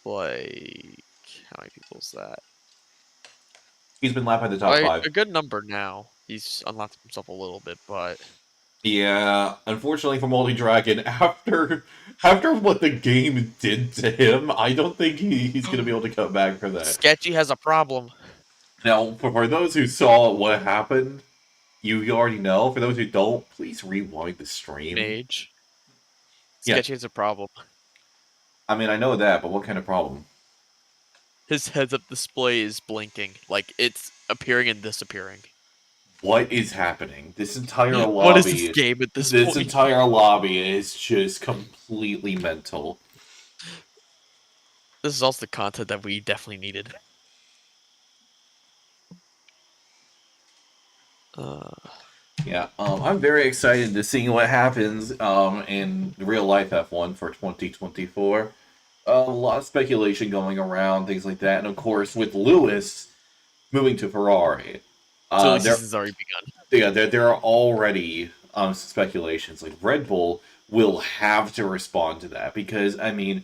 like how many people is that? He's been lapped by the top 5. A good number now. He's unlocked himself a little bit, but yeah, unfortunately for Moldy Dragon, after what the game did to him, I don't think he's going to be able to come back for that. Sketchy has a problem. Now, for those who saw what happened, you already know. For those who don't, please rewind the stream. Mage. Sketchy has a problem. I mean, I know that, but what kind of problem? His heads-up display is blinking. Like, it's appearing and disappearing. What is happening? This entire lobby... What is this game at this point? This entire lobby is just completely mental. This is also the content that we definitely needed. Yeah, I'm very excited to see what happens in real life F1 for 2024. A lot of speculation going around, things like that, and of course with Lewis moving to Ferrari, Silly there, season's already begun. yeah, there are already speculations like Red Bull will have to respond to that because I mean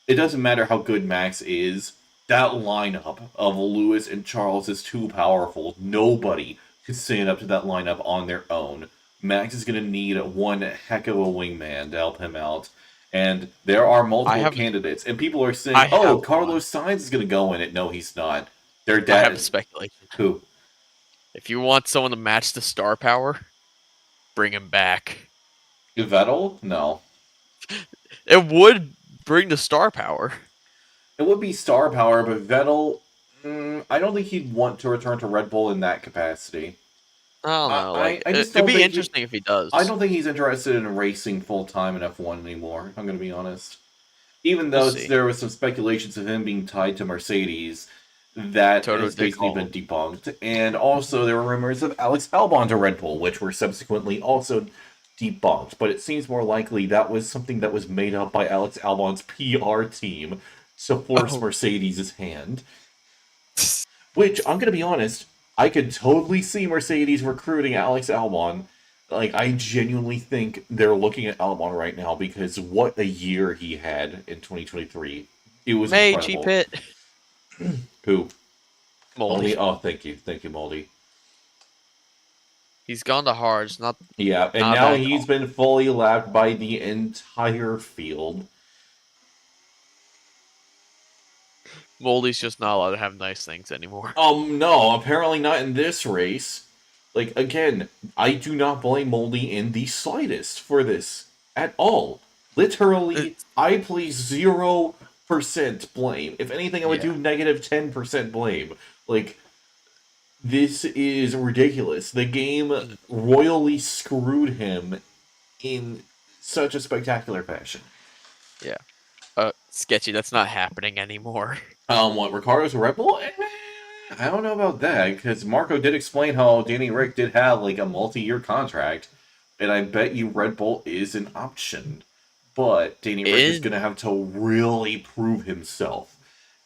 it doesn't matter how good Max is. That lineup of Lewis and Charles is too powerful. Nobody can stand up to that lineup on their own. Max is going to need one heck of a wingman to help him out. And there are I multiple have candidates. And people are saying, I oh, have one. Carlos Sainz is going to go in it. No, he's not. Their I have a dad. speculation. Who? If you want someone to match the star power, bring him back. Vettel? No. It would bring the star power. It would be star power, but Vettel. I don't think he'd want to return to Red Bull in that capacity. I don't know. Like I just it'd don't be think interesting if he I does. don't think he's interested in racing full time in F1 anymore. I'm going to be honest. Even We'll though see. there was some speculations of him being tied to Mercedes, that Toto has did basically call been him. debunked. And also there were rumors of Alex Albon to Red Bull, which were subsequently also debunked. But it seems more likely that was something that was made up by Alex Albon's PR team to force Oh. Mercedes' hand. Which, I'm gonna be honest, I could totally see Mercedes recruiting Alex Albon. Like, I genuinely think they're looking at Albon right now because what a year he had in 2023. It was May cheap incredible. hit. Who? Moldy? Moldy. Oh, thank you. Thank you, Moldy. He's gone to hards. Yeah, and Not a now bad he's call. been fully lapped by the entire field. Moldy's just not allowed to have nice things anymore. No, apparently not in this race. Like, again, I do not blame Moldy in the slightest for this at all. Literally, I place 0% blame. If anything, I would Yeah. do negative 10% blame. Like, this is ridiculous. The game Mhm. royally screwed him in such a spectacular fashion. Yeah. Sketchy. That's not happening anymore. What, Ricardo's a Red Bull? I don't know about that, because Marco did explain how Danny Rick did have, like, a multi-year contract, and I bet you Red Bull is an option. But Danny Rick is going to In have to really prove himself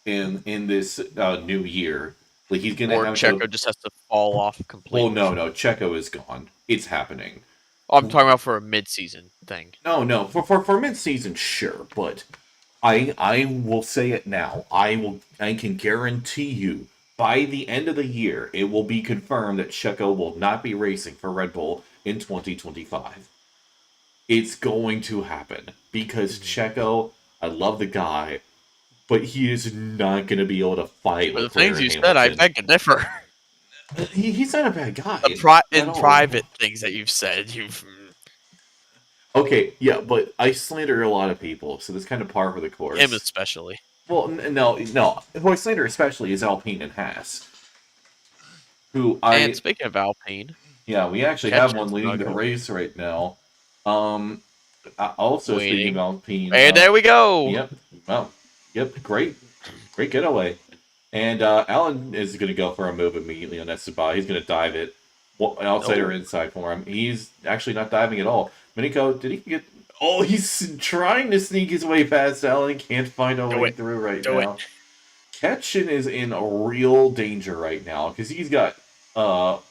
in this new year. Like, he's going to or have to... Checo just has to fall off Well, completely. no, Checo is gone. It's happening. I'm talking about for a mid-season thing. No, for mid-season, sure, but I will say it now. I can guarantee you by the end of the year it will be confirmed that Checo will not be racing for Red Bull in 2025. It's going to happen because Mhm. Checo, I love the guy, but he is not going to be able to fight For the Leclerc things and you said, I Hamilton. beg to differ. He's not a bad The guy at in all. private things that you've said, you've Okay, yeah, but I slander a lot of people, so that's kind of par for the him course. especially. Well, no. Who I slander especially is Alpine and Haas, who And I speaking of Alpine, yeah, we actually have one Ketchin's leading not the gonna race right now. Um, also speaking of waiting. Alpine, And there we go. yep, well, yep, great getaway. And Alan is going to go for a move immediately on Esteban. He's going to dive it, outside or No. inside for him. He's actually not diving at all. Miniko, did he get? Oh, he's trying to sneak his way past Alan. Can't find a Do way it. through right Do it. now. Ketchin is in a real danger right now because he's got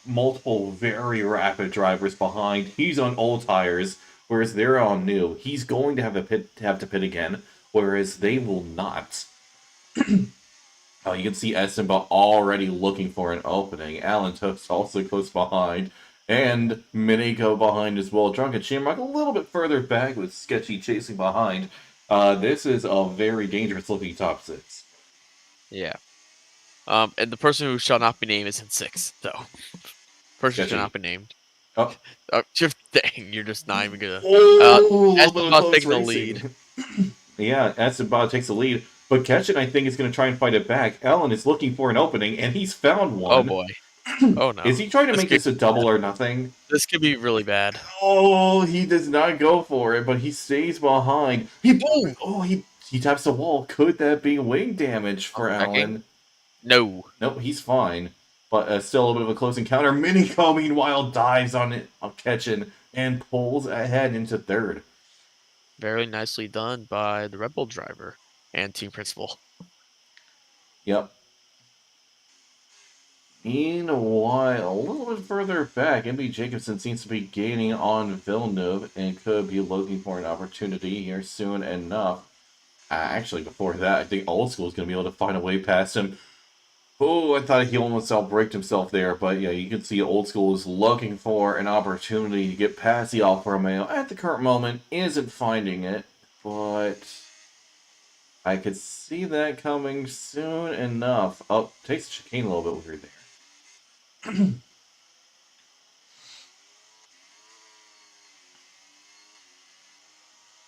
multiple very rapid drivers behind. He's on old tires, whereas they're on new. He's going to have to pit again, whereas they will not. You can see Essenba already looking for an opening. Alan Toast also close behind. And Miniko behind as well. Drunken Shamrock a little bit further back with Sketchy chasing behind. This is a very dangerous looking top six. Yeah. And the person who shall not be named is in sixth, though. Person shall Sketchy. not be named. Oh, Just dang, you're just not even gonna. oh, a little bit of Esteban close taking the lead. racing. Yeah, Essenba takes the lead. But Ketchin, I think, is going to try and fight it back. Alan is looking for an opening, and he's found Oh one. boy. Oh no. Is he trying to This make could this a double or nothing? this could be really bad. Oh, he does not go for it, but he stays behind. He Oh, oh he taps the wall. Could that be wing damage for checking. Alan? No. Nope, he's fine. but still a little bit of a close encounter. Miniko, meanwhile, dives on it, on Ketchin, and pulls ahead into third. Very nicely done by the Red Bull driver and team principal. Yep. Meanwhile, a little bit further back, MB Jacobson seems to be gaining on Villeneuve and could be looking for an opportunity here soon enough. Actually, before that, I think Old School is going to be able to find a way past him. Oh, I thought he almost outbraked himself there, but yeah, you can see Old School is looking for an opportunity to get past the Alfa Romeo. At the current moment, isn't finding it, but I could see that coming soon enough. Oh, takes the chicane a little bit weird there.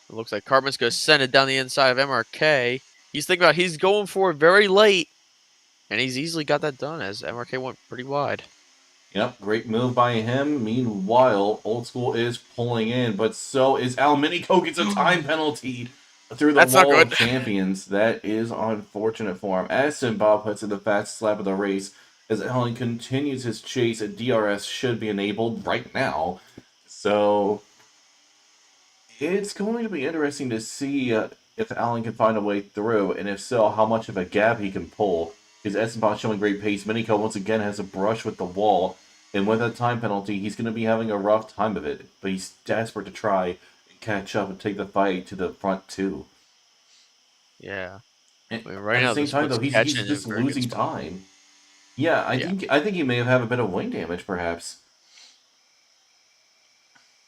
It looks like Cartman's going to send it down the inside of MRK. He's thinking about he's going for it very late, and he's easily got that done as MRK went pretty wide. Yep, great move by him. Meanwhile, Old School is pulling in, but so is Al. Miniko gets a time penalty through the That's not wall of good. champions. That is unfortunate for him. As Bob puts in the fastest lap of the race, as Alan continues his chase, DRS should be enabled right now. So it's going to be interesting to see if Allen can find a way through, and if so, how much of a gap he can pull. Because Essenbach showing great pace. Miniko once again has a brush with the wall, and with a time penalty, he's going to be having a rough time of it. But he's desperate to try and catch up and take the fight to the front two. Yeah. And I mean, right at the now, same this time, puts though, he's Ketchin in a just very good losing spot. time. Yeah, Yeah. I think he may have had a bit of wing damage, perhaps.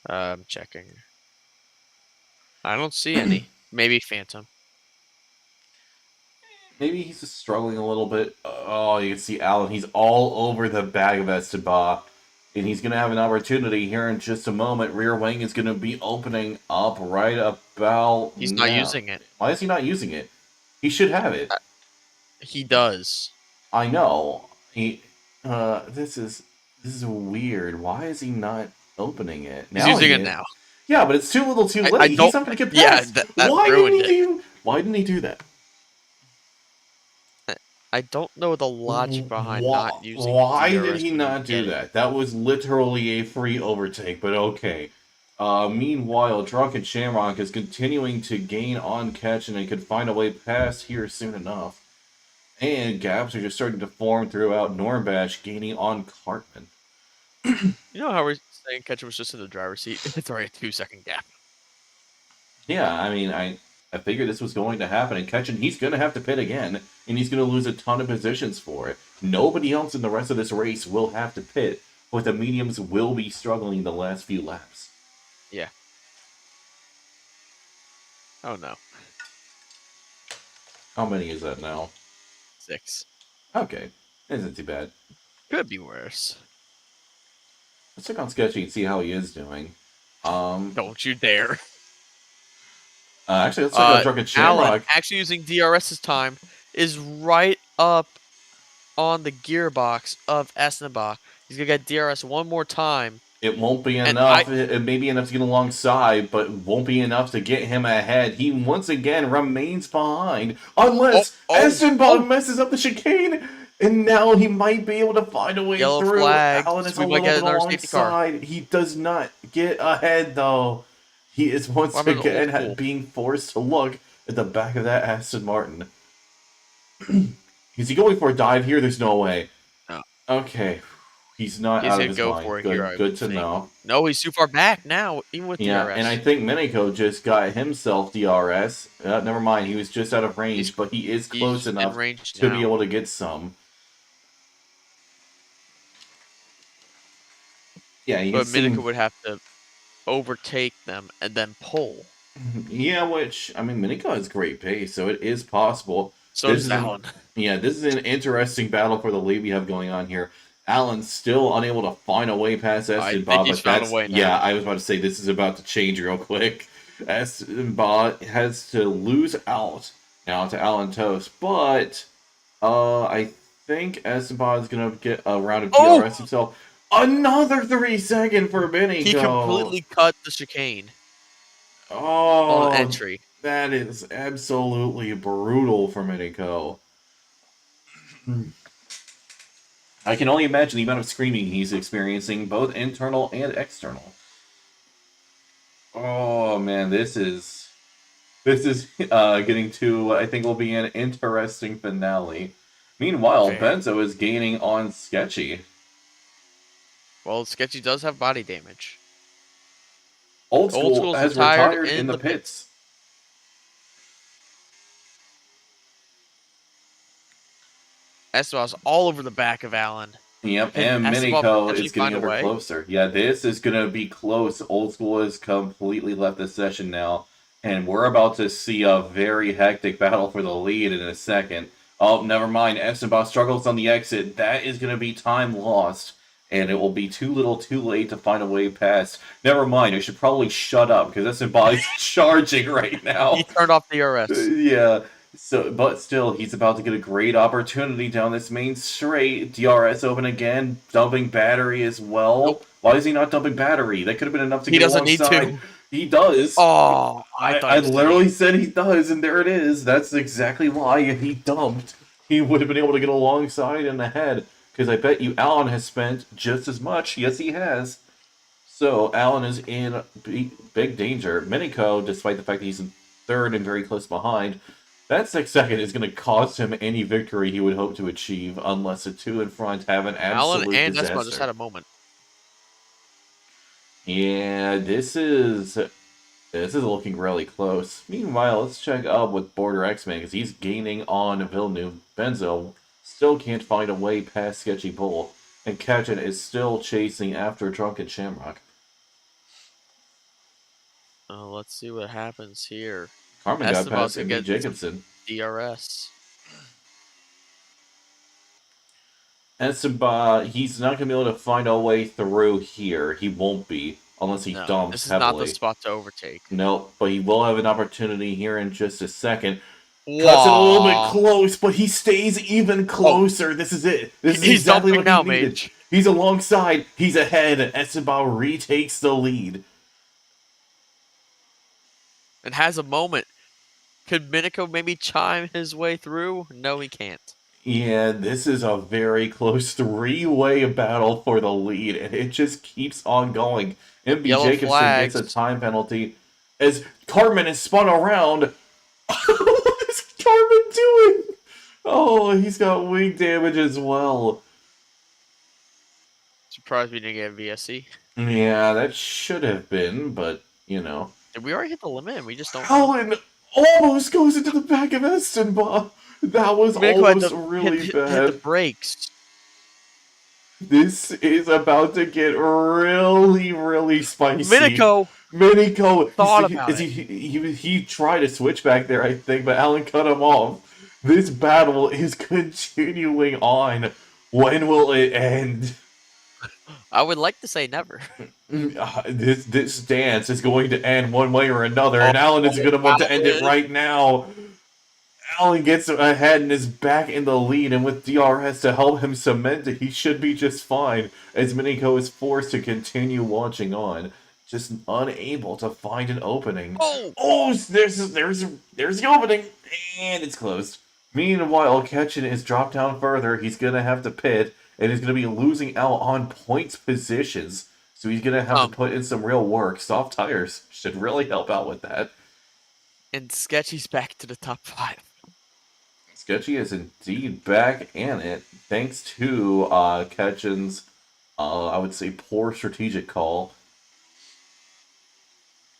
I'm checking. I don't see any. Maybe Phantom. Maybe he's just struggling a little bit. Oh, you can see Allen. He's all over the bag of Esteban. And he's going to have an opportunity here in just a moment. Rear wing is going to be opening up right about He's not now. using it. Why is he not using it? He should have it. He does. I know. This is weird. Why is he not opening it? He's Now using he it is. now. Yeah, but it's too little too I late. don't. He's not going to get Yeah, past. that ruined it. Why didn't he do that? I don't know the logic behind not using Why did DRS he when you not do get it. that? That was literally a free overtake, but okay. Meanwhile, Drunken Shamrock is continuing to gain on catch and could find a way past here soon enough. And gaps are just starting to form throughout Norbash, gaining on Cartman. You know how we're saying Ketchin was just in the driver's seat? It's already a 2-second gap. Yeah, I mean, I figured this was going to happen, and Ketchin, he's going to have to pit again, and he's going to lose a ton of positions for it. Nobody else in the rest of this race will have to pit, but the mediums will be struggling the last few laps. Yeah. Oh no. How many is that now? 6. Okay, isn't too bad. Could be worse. Let's check on Sketchy and see how he is doing. Don't you dare. Actually, let's check out Drunken Alan, Shamrock. actually using DRS's time, is right up on the gearbox of Esnabach. He's going to get DRS one more time. It won't be And enough. It may be enough to get alongside, but won't be enough to get him ahead. He once again remains behind, unless Esteban messes up the chicane, and now he might be able to find a way Yellow through. flag. Alan is So a we might little get bit another safety car. alongside. He does not get ahead, though. He is once again being forced to look at the back of that Aston Martin. Is he going for a dive here? There's no way. No. Okay. He's not He's out of gonna his go mind. for it Good, here, I good would to think. know. No, he's too far back now, even with Yeah, DRS. and I think Miniko just got himself DRS. Never mind, he was just out of range, but he is close enough to be able to get some. Yeah, you can see. Miniko would have to overtake them and then pull. Yeah, which, I mean, Miniko has great pace, so it is possible. So does Alan. Yeah, this is an interesting battle for the lead we have going on here. Alan's still unable to find a way past Esteban, he's found a way now. Yeah, I was about to say this is about to change real quick. Esteban has to lose out now to Alan Toast, but I think Esteban is gonna get a round of DRS himself. Another 3-second for Miniko. He completely cut the chicane. Oh, on entry. That is absolutely brutal for Miniko. I can only imagine the amount of screaming he's experiencing, both internal and external. Oh man, this is getting to what I think will be an interesting finale. Meanwhile, Very. Benzo is gaining on Sketchy. Well, Sketchy does have body damage. Old Old School School's has retired retired in in the the pit. pits. Esteban's all over the back of Allen. Yep, Can and Esteban Miniko potentially is getting find a ever way? closer. Yeah, this is going to be close. Old School has completely left the session now, and we're about to see a very hectic battle for the lead in a second. Oh, never mind. Esteban struggles on the exit. That is going to be time lost, and it will be too little too late to find a way past. Never mind. I should probably shut up, because Esteban is charging right now. He turned off the RS. Yeah. So, but still, he's about to get a great opportunity down this main straight. DRS open again, dumping battery as well. Nope. Why is he not dumping battery? That could have been enough to He get doesn't need alongside. to. He does. Oh, I thought I he was literally said he does, and there it is. That's exactly why if he dumped, he would have been able to get alongside and ahead. Because I bet you Alan has spent just as much. Yes, he has. So Alan is in big danger. Miniko, despite the fact that he's in third and very close behind, that 6 second is going to cost him any victory he would hope to achieve, unless the two in front have an absolute Allen and disaster. Esteban just had a moment. Yeah, this is looking really close. Meanwhile, let's check up with Border X-Man, because he's gaining on Villeneuve. Benzo still can't find a way past Sketchy Bull, and Ketchin is still chasing after Drunken Shamrock. Let's see what happens here. Carmen got past Esteban's MB against Jacobson. DRS. Esteban, he's not going to be able to find a way through here. He won't be, unless he dumps this is heavily. not the spot to overtake. Nope, but he will have an opportunity here in just a second. Wow. Cuts it a little bit close, but he stays even closer. This is it. This is exactly what he needed. Mage. He's alongside. He's ahead. Esteban retakes the lead. And has a moment. Could Miniko maybe chime his way through? No, he can't. Yeah, this is a very close three-way battle for the lead, and it just keeps on going. MB Jacobson gets a time penalty as Carmen is spun around. What is Carmen doing? Oh, he's got wing damage as well. Surprised we didn't get VSC. Yeah, that should have been, but, you know. Did we already hit the limit and we just don't... Alan almost goes into the back of Esteban. That was almost really bad. Hit the brakes. This is about to get really, really spicy. Miniko thought about it. He tried to switch back there, I think, but Alan cut him off. This battle is continuing on. When will it end? I would like to say never. This dance is going to end one way or another, and Alan is going to want to end it right now. Alan gets ahead and is back in the lead, and with DRS to help him cement it, he should be just fine, as Miniko is forced to continue launching on, just unable to find an opening. Oh, there's the opening, and it's closed. Meanwhile, Ketchin is dropped down further. He's going to have to pit, and he's going to be losing out on points positions, so he's going to have to put in some real work. Soft tires should really help out with that. And Sketchy's back to the top 5. Sketchy is indeed back in it, thanks to Ketchin's, I would say, poor strategic call.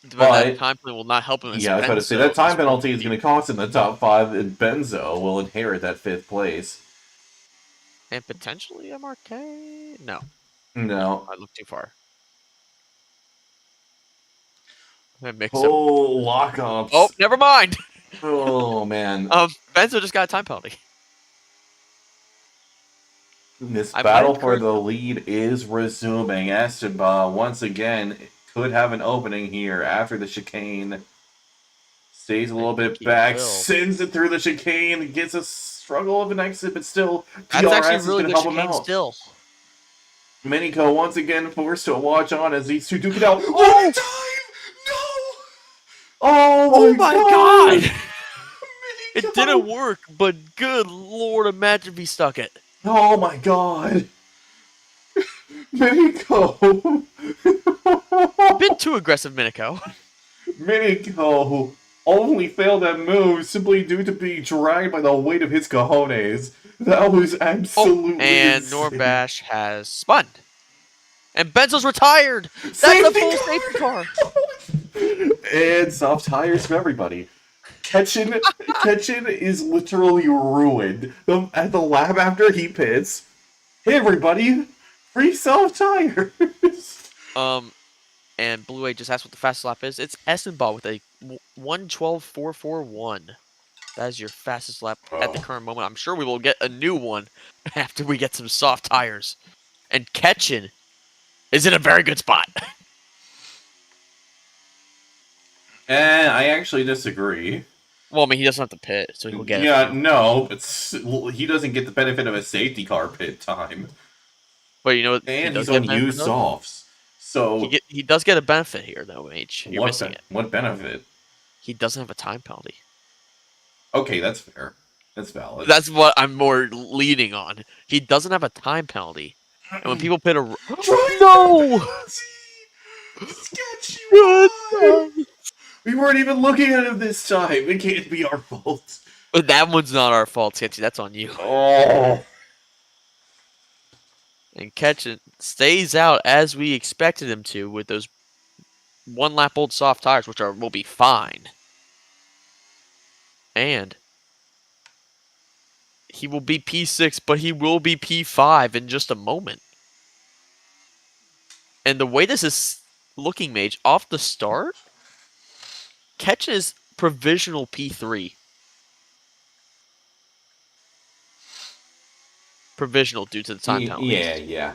But that time penalty will not help him. Yeah, I was about to say, that time penalty is going to cost him the top 5, and Benzo will inherit that 5th place. And potentially MRK? No. No. I looked too far. Lockups. Oh, never mind. Oh, man. Benzo just got a time penalty. This battle for the lead is resuming. Esteban, once again, could have an opening here after the chicane. Stays a little bit back, sends it through the chicane, gets a struggle of an exit, but still, DRS is going to help him out. Still. Miniko once again forced to watch on as these two duke it out. Oh, time! No! Oh my god! It didn't work, but good lord, imagine if he stuck it. Oh my god! Miniko! A bit too aggressive, Miniko. Miniko only failed that move simply due to being dragged by the weight of his cojones. That was absolutely And insane. Norbash has spun. And Benzo's retired! That's a Safety full car! safety car! And soft tires for everybody. Ketchin is literally ruined. At the lap after he pits, hey everybody, free soft tires. And Blue A just asked what the fastest lap is. It's Essenball with a 1:12.441. That is your fastest lap at the current moment. I'm sure we will get a new one after we get some soft tires. And Ketchin is in a very good spot. And I actually disagree. Well, I mean, he doesn't have to pit, so he'll get Yeah, a few. no, he doesn't get the benefit of a safety car pit time. But you know what? He And does he's get on a benefit, used though? softs. So He does get a benefit here, though, H. You're missing it. what benefit? He doesn't have a time penalty. Okay, that's fair. That's valid. That's what I'm more leaning on. He doesn't have a time penalty. And when people pit a... No! Sketchy Good one! time. We weren't even looking at him this time. It can't be our fault. But that one's not our fault, Sketchy. That's on you. Oh. And Ketchin stays out as we expected him to with those one-lap old soft tires, which will be fine. And he will be P6, but he will be P5 in just a moment. And the way this is looking, Mage, off the start, Ketchin is provisional P3. Provisional due to the time penalties. Yeah.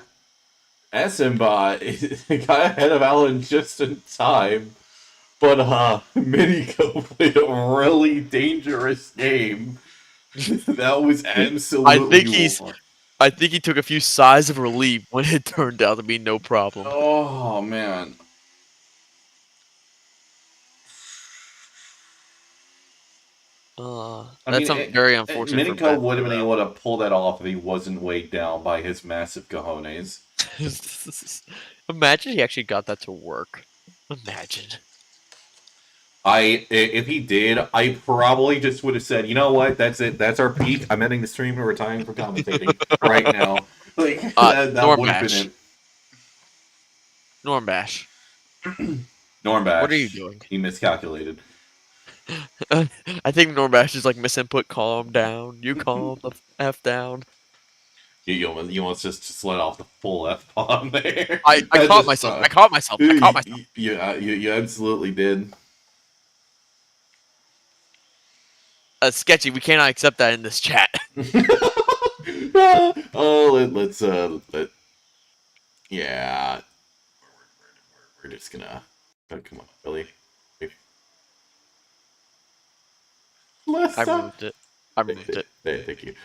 Esenbot got ahead of Alan just in time. But Miniko played a really dangerous game. That was absolutely I think he took a few sighs of relief when it turned out to be no problem. Oh man. That's very unfortunate for Miniko would have been able to pull that off if he wasn't weighed down by his massive cojones. Imagine he actually got that to work. Imagine. If he did, I probably just would have said, you know what, that's it, that's our peak. I'm ending the stream and retiring from commentating right now. Like that would have been it. Normbash. Normbash. What are you doing? He miscalculated. I think Normbash is like misinput. Calm down. You calm the F down. You almost just let off the full F bomb there. I caught myself. I caught myself. Yeah, you absolutely did. Sketchy. We cannot accept that in this chat. Yeah. We're just gonna. Oh, come on, Billy. I removed it. Thank you.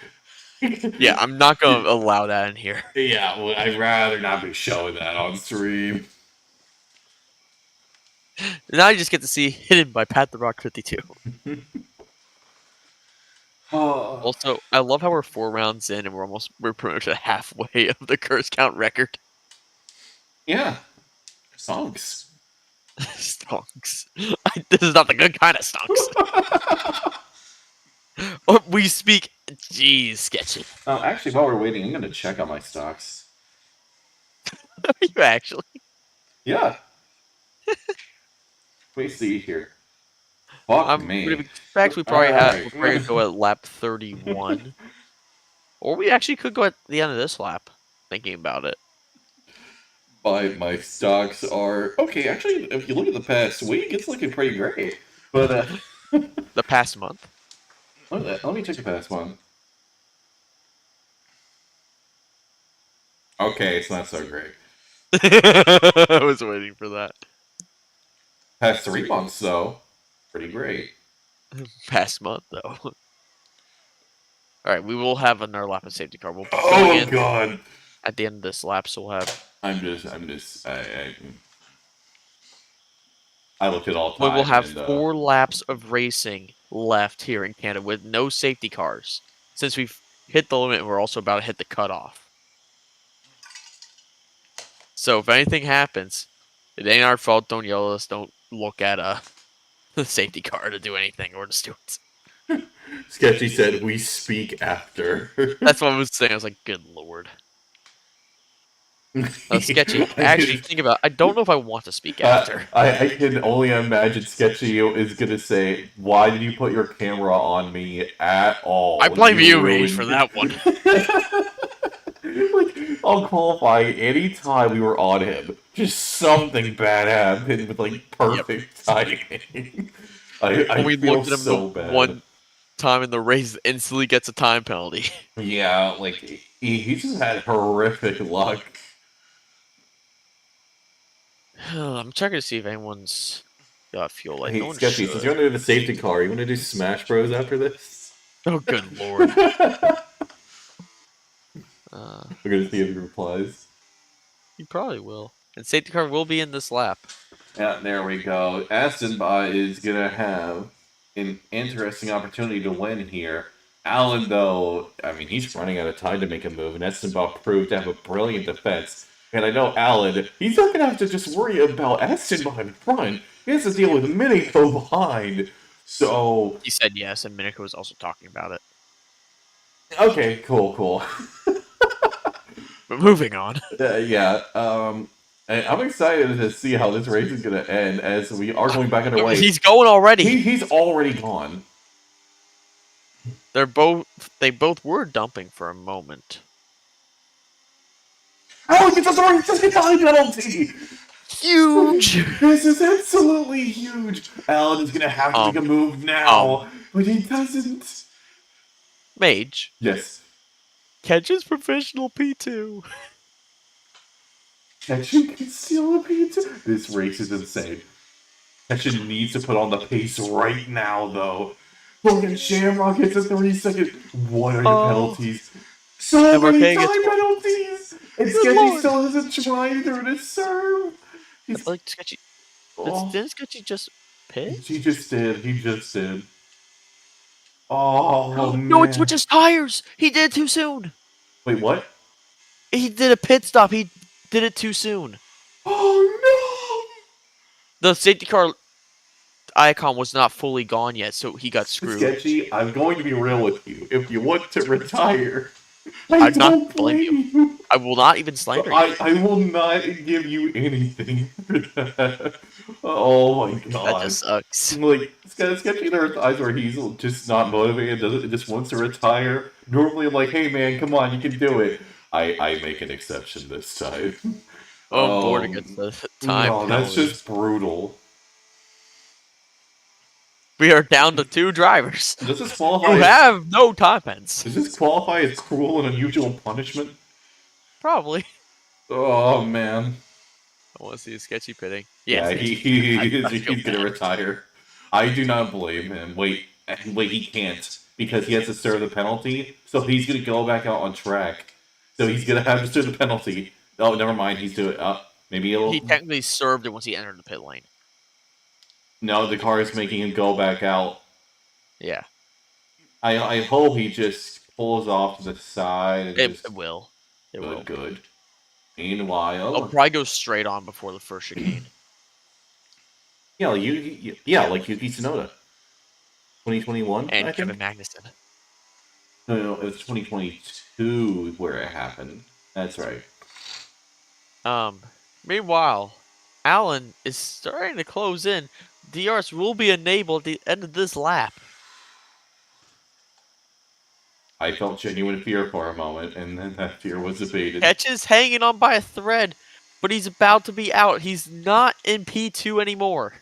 Yeah, I'm not gonna allow that in here. Yeah, well, I'd rather not be showing that on stream. Now you just get to see Hidden by Pat the Rock 52. Also, I love how we're 4 rounds in and we're pretty much at halfway of the curse count record. Yeah. Stonks. Stonks. This is not the good kind of stonks. We speak. Jeez, Sketchy. Actually, while we're waiting, I'm gonna check on my stocks. Are you actually? Yeah. Let me see here. Fuck me. In fact, we probably we're ready to go at lap 31. Or we actually could go at the end of this lap, thinking about it. My stocks are... Okay, actually, if you look at the past week, it's looking pretty great. But, The past month? Let me check the past one. Okay, it's not so great. I was waiting for that. Past 3 months, though, pretty great. Past month, though. Alright, we will have another lap of safety car. We'll be oh, God! At the end of this lap, so we'll have... I looked at all time. We will have 4 laps of racing left here in Canada with no safety cars. Since we've hit the limit, we're also about to hit the cutoff. So if anything happens, it ain't our fault. Don't yell at us. Don't look at the safety car to do anything or the stewards. Sketchy said, "We speak after." That's what I was saying. I was like, good lord. Sketchy. Actually, think about it. I don't know if I want to speak after. I can only imagine Sketchy is gonna say, "Why did you put your camera on me at all? I blame you, Mage, ruined for that one. Like, on qualifying, anytime we were on him, just something bad happened with like perfect timing. I When we feel looked at him so the bad. one time in the race, instantly gets a time penalty. Yeah, like he just had horrific luck. I'm checking to see if anyone's got fuel. Like, no Hey, one Sketchy, should. since you're under the safety car, you want to do Smash Bros after this? Oh, good lord. We're gonna see if he replies. He probably will. And safety car will be in this lap. Yeah, there we go. Aston is gonna have an interesting opportunity to win here. Allen, though, I mean, he's running out of time to make a move, and Aston proved to have a brilliant defense. And I know Allen, he's not gonna have to just worry about Aston in front. He has to deal with Miniko behind. So, He said yes, and Miniko was also talking about it. okay, cool. But moving on. Yeah, and I'm excited to see how this race is gonna end as we are going back underway. He's going already. He's already gone. They both were dumping for a moment. Oh, he gets a time penalty! Huge! This is absolutely huge! Alan is gonna have to make a move now, but he doesn't. Mage. Yes. Catches professional P2. Ketchum can steal a pizza? This race is insane. Ketchum needs to put on the pace right now, though. Logan Shamrock hits a 30-second. What are your penalties? So many time penalties! And Sketchy still isn't trying through to serve. He's like Sketchy. Didn't Sketchy just pit? He just did. Oh, man. No, it switches tires! He did it too soon! Wait, what? He did a pit stop. He did it too soon. Oh, no! The safety car icon was not fully gone yet, so he got screwed. Sketchy, I'm going to be real with you. If you want to retire, I don't blame you. I will not even slander you. I will not give you anything for that. Oh my god. That just sucks. Like, Sketchy, there are times where he's just not motivated, just wants to retire. Normally I'm like, hey man, come on, you can do it. I make an exception this time. On board against the time penalty. That's just brutal. We are down to 2 drivers. Does this qualify? Who have no time pens. Does this qualify as cruel and unusual punishment? Probably. Oh man. I want to see a Sketchy pitting. Yeah, he's gonna retire. I do not blame him. Wait, he can't because he has to serve the penalty. So he's gonna go back out on track. So he's gonna have to serve the penalty. Oh, never mind. He's doing. Maybe it'll. He technically served it once he entered the pit lane. No, the car is making him go back out. Yeah. I hope he just pulls off to the side. And It will. It will. Good. Meanwhile, I'll probably go straight on before the first chicane. Yeah, like Yuki Tsunoda. 2021, and I Kevin think. Magnussen. No, it was 2022 where it happened. That's right. Meanwhile, Allen is starting to close in. DRS will be enabled at the end of this lap. I felt genuine fear for a moment, and then that fear was abated. Ketch is hanging on by a thread, but he's about to be out. He's not in P2 anymore.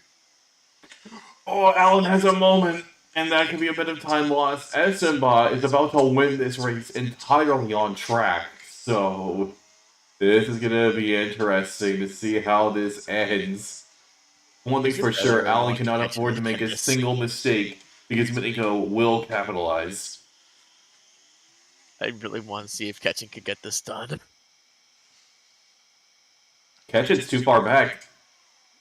Oh, Allen has a moment, and that could be a bit of time lost. Esenba is about to win this race entirely on track, so this is going to be interesting to see how this ends. One thing's for sure, Allen cannot afford to make a single mistake, because Miniko will capitalize. I really want to see if Ketchin could get this done. Ketchin's too far back,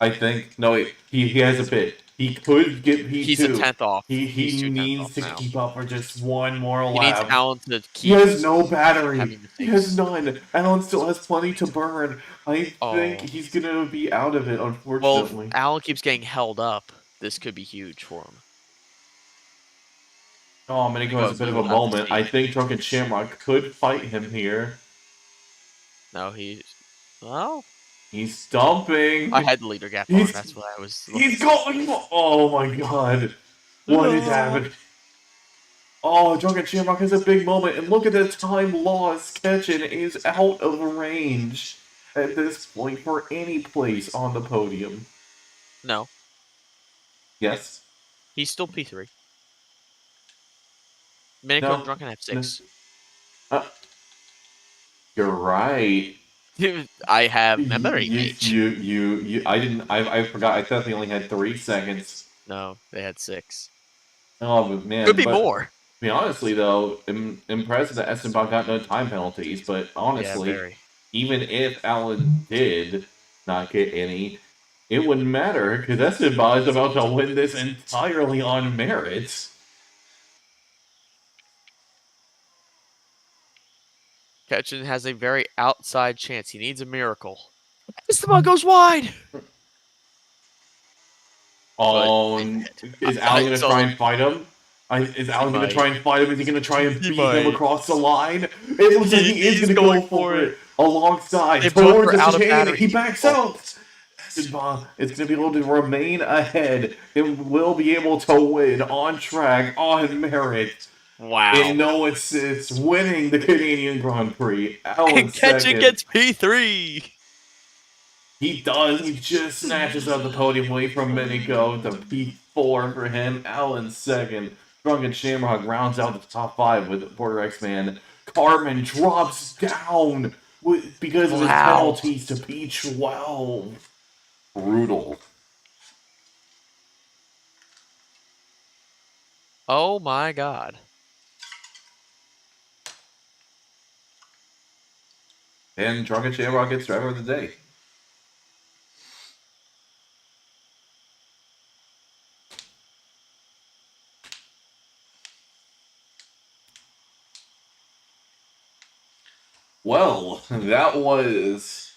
I think. No, wait, he has a pit. He could get He's a P2. tenth off. He's He 2/10 off needs to now. keep up for just one more He needs lap. Allen to He keep has no battery. having He has mistakes. none. Allen still has plenty to burn. I think Oh. he's gonna be out of it, Well, if unfortunately. Allen keeps getting held up, this could be huge for him. Oh, Miniko has a But bit we of a will have to moment. see. I think Drunken Shamrock could fight him here. No, he's well. He's dumping. I had the leader gap on. He's That's what I was looking he's going. Oh my god! What is happening? Oh, Drunken Shamrock has a big moment, and look at the time lost. Ketchin is out of range at this point for any place on the podium. No, Yes. he's still P3. Miniko and No. Drunken have No. 6. You're right. I have You, memory you, mage. you, I didn't, I forgot. I thought they only had 3 seconds. No, they had 6. Oh, but man. Could be But, more. I mean, honestly, though, I'm impressed that Essenbach got no time penalties. But honestly, Yeah, very. even if Allen did not get any, it wouldn't matter because Essenbach is about to win this entirely on merit. Ketchin has a very outside chance. He needs a miracle. Esteban goes wide. Is Allen going to try and fight him? Is Allen going to try and fight him? Is he going to try and beat him across the line? It looks like he is going to go for it alongside towards the chicane. He backs out. It's going to be able to remain ahead and will be able to win on track, on merit. Wow. In no assists, winning the Canadian Grand Prix. And Ketchin gets P3. He does. He just snatches up the podium away from Miniko to P4 for him. Allen second. Drunken Shamrock rounds out the top 5 with Porter X-Man. Carmen drops down because of his penalties to P12. Brutal. Oh my god. And Drunken Shamrock gets driver of the day. Well, that was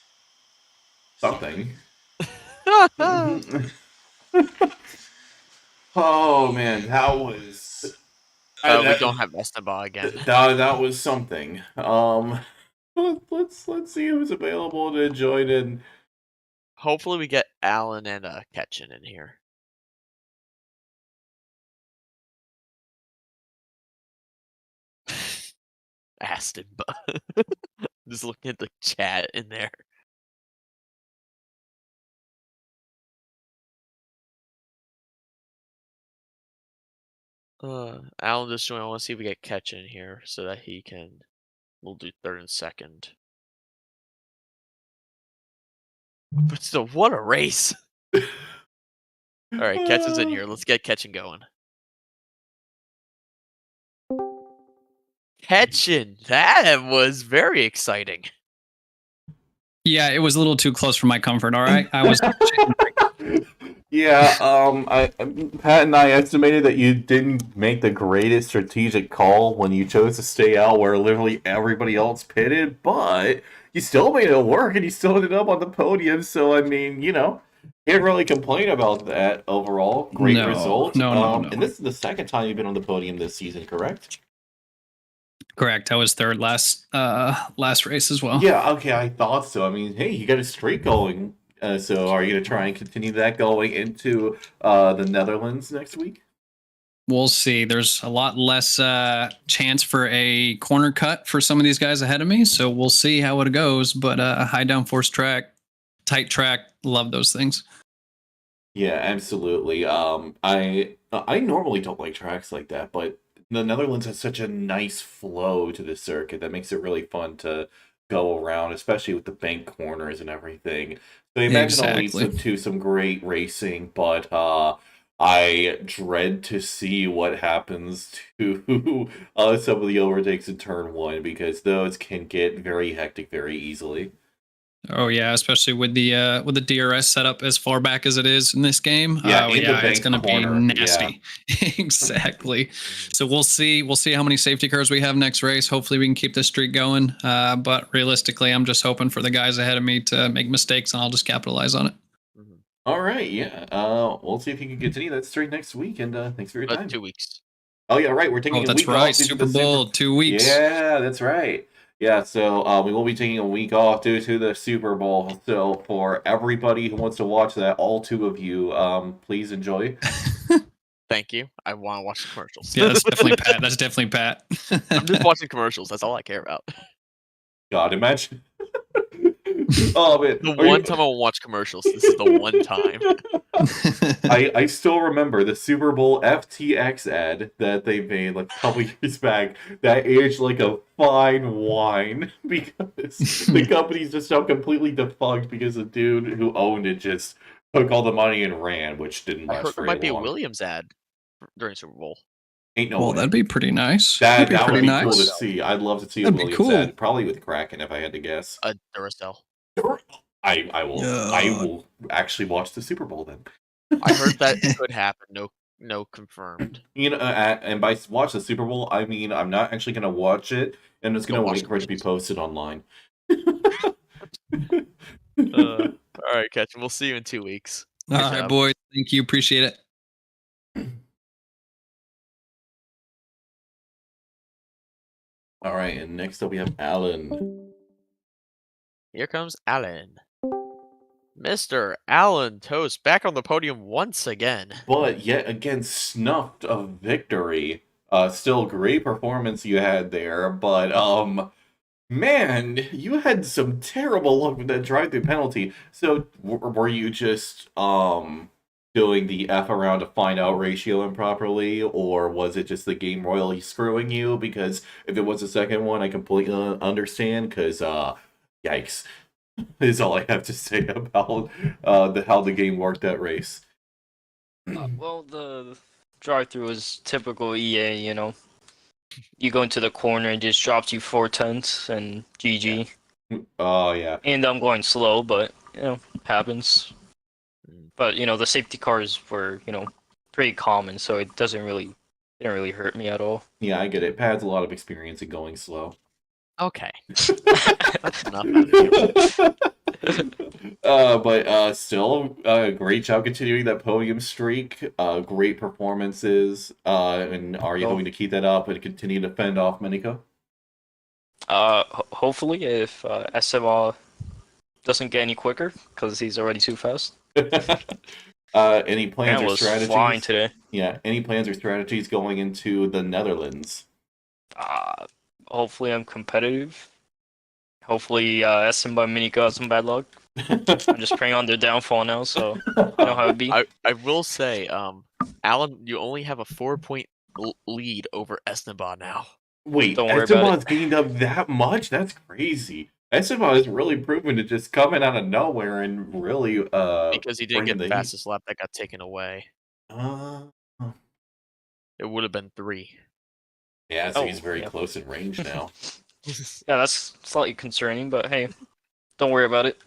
something. Oh man, that was. We don't have Esteban again. That was something. Let's see who's available to join in. Hopefully we get Allen and Ketchin in here. Aston, but just looking at the chat in there. Allen just joined. I want to see if we get Ketchin in here so that he can. We'll do third and second. But still, what a race! All right, Ketchin's in here. Let's get Ketchin going. Ketchin, that was very exciting. Yeah, it was a little too close for my comfort. All right, I was. Yeah, Pat and I estimated that you didn't make the greatest strategic call when you chose to stay out where literally everybody else pitted, but you still made it work and you still ended up on the podium. So I mean, can't really complain about that overall. Great result. No. And this is the second time you've been on the podium this season, correct? Correct. I was third last race as well. Yeah. Okay, I thought so. I mean, hey, you got a streak going. So are you going to try and continue that going into the Netherlands next week? We'll see. There's a lot less chance for a corner cut for some of these guys ahead of me, so we'll see how it goes. But high downforce track, tight track, love those things. Yeah, absolutely. I normally don't like tracks like that, but the Netherlands has such a nice flow to the circuit that makes it really fun to go around, especially with the bank corners and everything. So I imagine it'll lead to some great racing, but I dread to see what happens to some of the overtakes in turn 1 because those can get very hectic very easily. Oh yeah, especially with the DRS setup as far back as it is in this game. Yeah, Oh in the yeah, it's bank going to be corner, nasty. Exactly. So we'll see. We'll see how many safety cars we have next race. Hopefully we can keep this streak going. But realistically, I'm just hoping for the guys ahead of me to make mistakes, and I'll just capitalize on it. All right, yeah. We'll see if you can continue that streak next week, and thanks for your time. 2 weeks. Oh yeah, right. We're taking Oh, a that's week right. off due to Super the Bowl, 2 weeks. Yeah, that's right. Yeah, so we will be taking a week off due to the Super Bowl. So for everybody who wants to watch that, all 2 of you, please enjoy. Thank you. I want to watch the commercials. Yeah, that's definitely Pat. That's definitely Pat. I'm just watching commercials. That's all I care about. God, imagine. Oh man, The one time I will watch commercials. This is the one time. I still remember the Super Bowl FTX ad that they made like a couple years back that aged like a fine wine because the company's just so completely defunct because the dude who owned it just took all the money and ran, which didn't I last heard there very might be a long. Williams ad during Super Bowl. Ain't no Well, way. that'd be pretty nice. That That'd be would pretty be cool to nice. see. I'd love to see a That'd be Williams cool. ad, probably with Kraken if I had to guess. Duracell. I will Yeah. actually watch the Super Bowl then. I heard that could happen. No confirmed. You know, and by watch the Super Bowl, I mean I'm not actually gonna watch it. I'm just gonna You'll watch wait for it to be commercials. posted online. All right, Ketchum. We'll see you in 2 weeks. All Good right, job. boys. Thank you. Appreciate it. All right, and next up we have Alan. Here comes Alan. Mr. Alan Toast back on the podium once again. But yet again snuffed a victory. Still great performance you had there, but man, you had some terrible luck with that drive-through penalty. So were you just doing the F around to find out ratio improperly, or was it just the game royally screwing you? Because if it was the second one, I completely understand. Because yikes, is all I have to say about how the game worked that race. Well, the drive-through was typical EA, you know. You go into the corner and just drops you 4/10 and GG. Oh yeah. And I'm going slow, but you know, happens. But you know, the safety cars were, you know, pretty common, so it didn't really hurt me at all. Yeah, I get it. Pat's a lot of experience in going slow. Okay. That's enough out of you. But still, great job continuing that podium streak. Great performances. And are you going to keep that up and continue to fend off Miniko? Hopefully, if Esteban doesn't get any quicker, because he's already too fast. Any plans Man or was strategies? flying today. Yeah, any plans or strategies going into the Netherlands? Hopefully, I'm competitive. Hopefully, Esteban and Miniko got some bad luck. I'm just praying on their downfall now, so I know how it be. I will say, Alan, you only have a 4-point lead over Esteban now. Wait, Don't worry about Esteban's gained up that much? That's crazy. Esteban has really proven to just come in out of nowhere and really Because he didn't bring get in the heat. fastest lap that got taken away. It would have been 3. Yeah, so Oh, he's very yeah. close in range now. Yeah, that's slightly concerning, but hey, don't worry about it.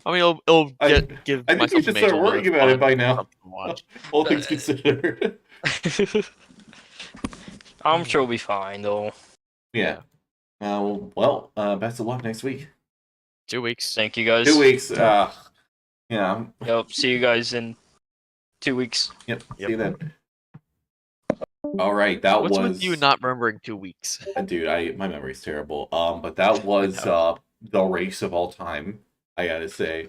I mean, it'll give I think myself you and should Major start a bit worrying of about it fun by and now. something to watch. All things considered. I'm sure we'll be fine, though. Yeah. Well, best of luck next week. 2 weeks. Thank you, guys. 2 weeks. Yeah. Yep, see you guys in 2 weeks. Yep. See you then. All right, that What's was with you not remembering 2 weeks? dude. My memory's terrible. But that was the race of all time. I gotta say,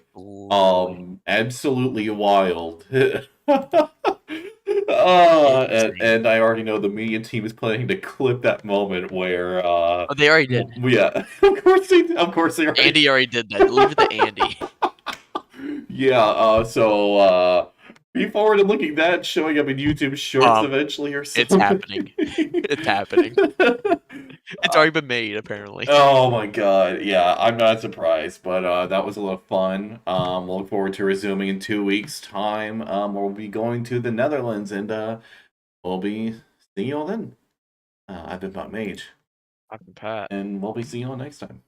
absolutely wild. And I already know the media team is planning to clip that moment where. Oh, they already did. Yeah, of course they already. Andy already did that. Leave it to Andy. Yeah. So be forward to looking that showing up in YouTube Shorts eventually or something. It's happening. It's happening. It's already been made, apparently. Oh my god, yeah, I'm not surprised, but that was a lot of fun. We'll look forward to resuming in 2 weeks' time. We'll be going to the Netherlands, and we'll be seeing you all then. I've been Bot Mage. I've been Pat. And we'll be seeing you all next time.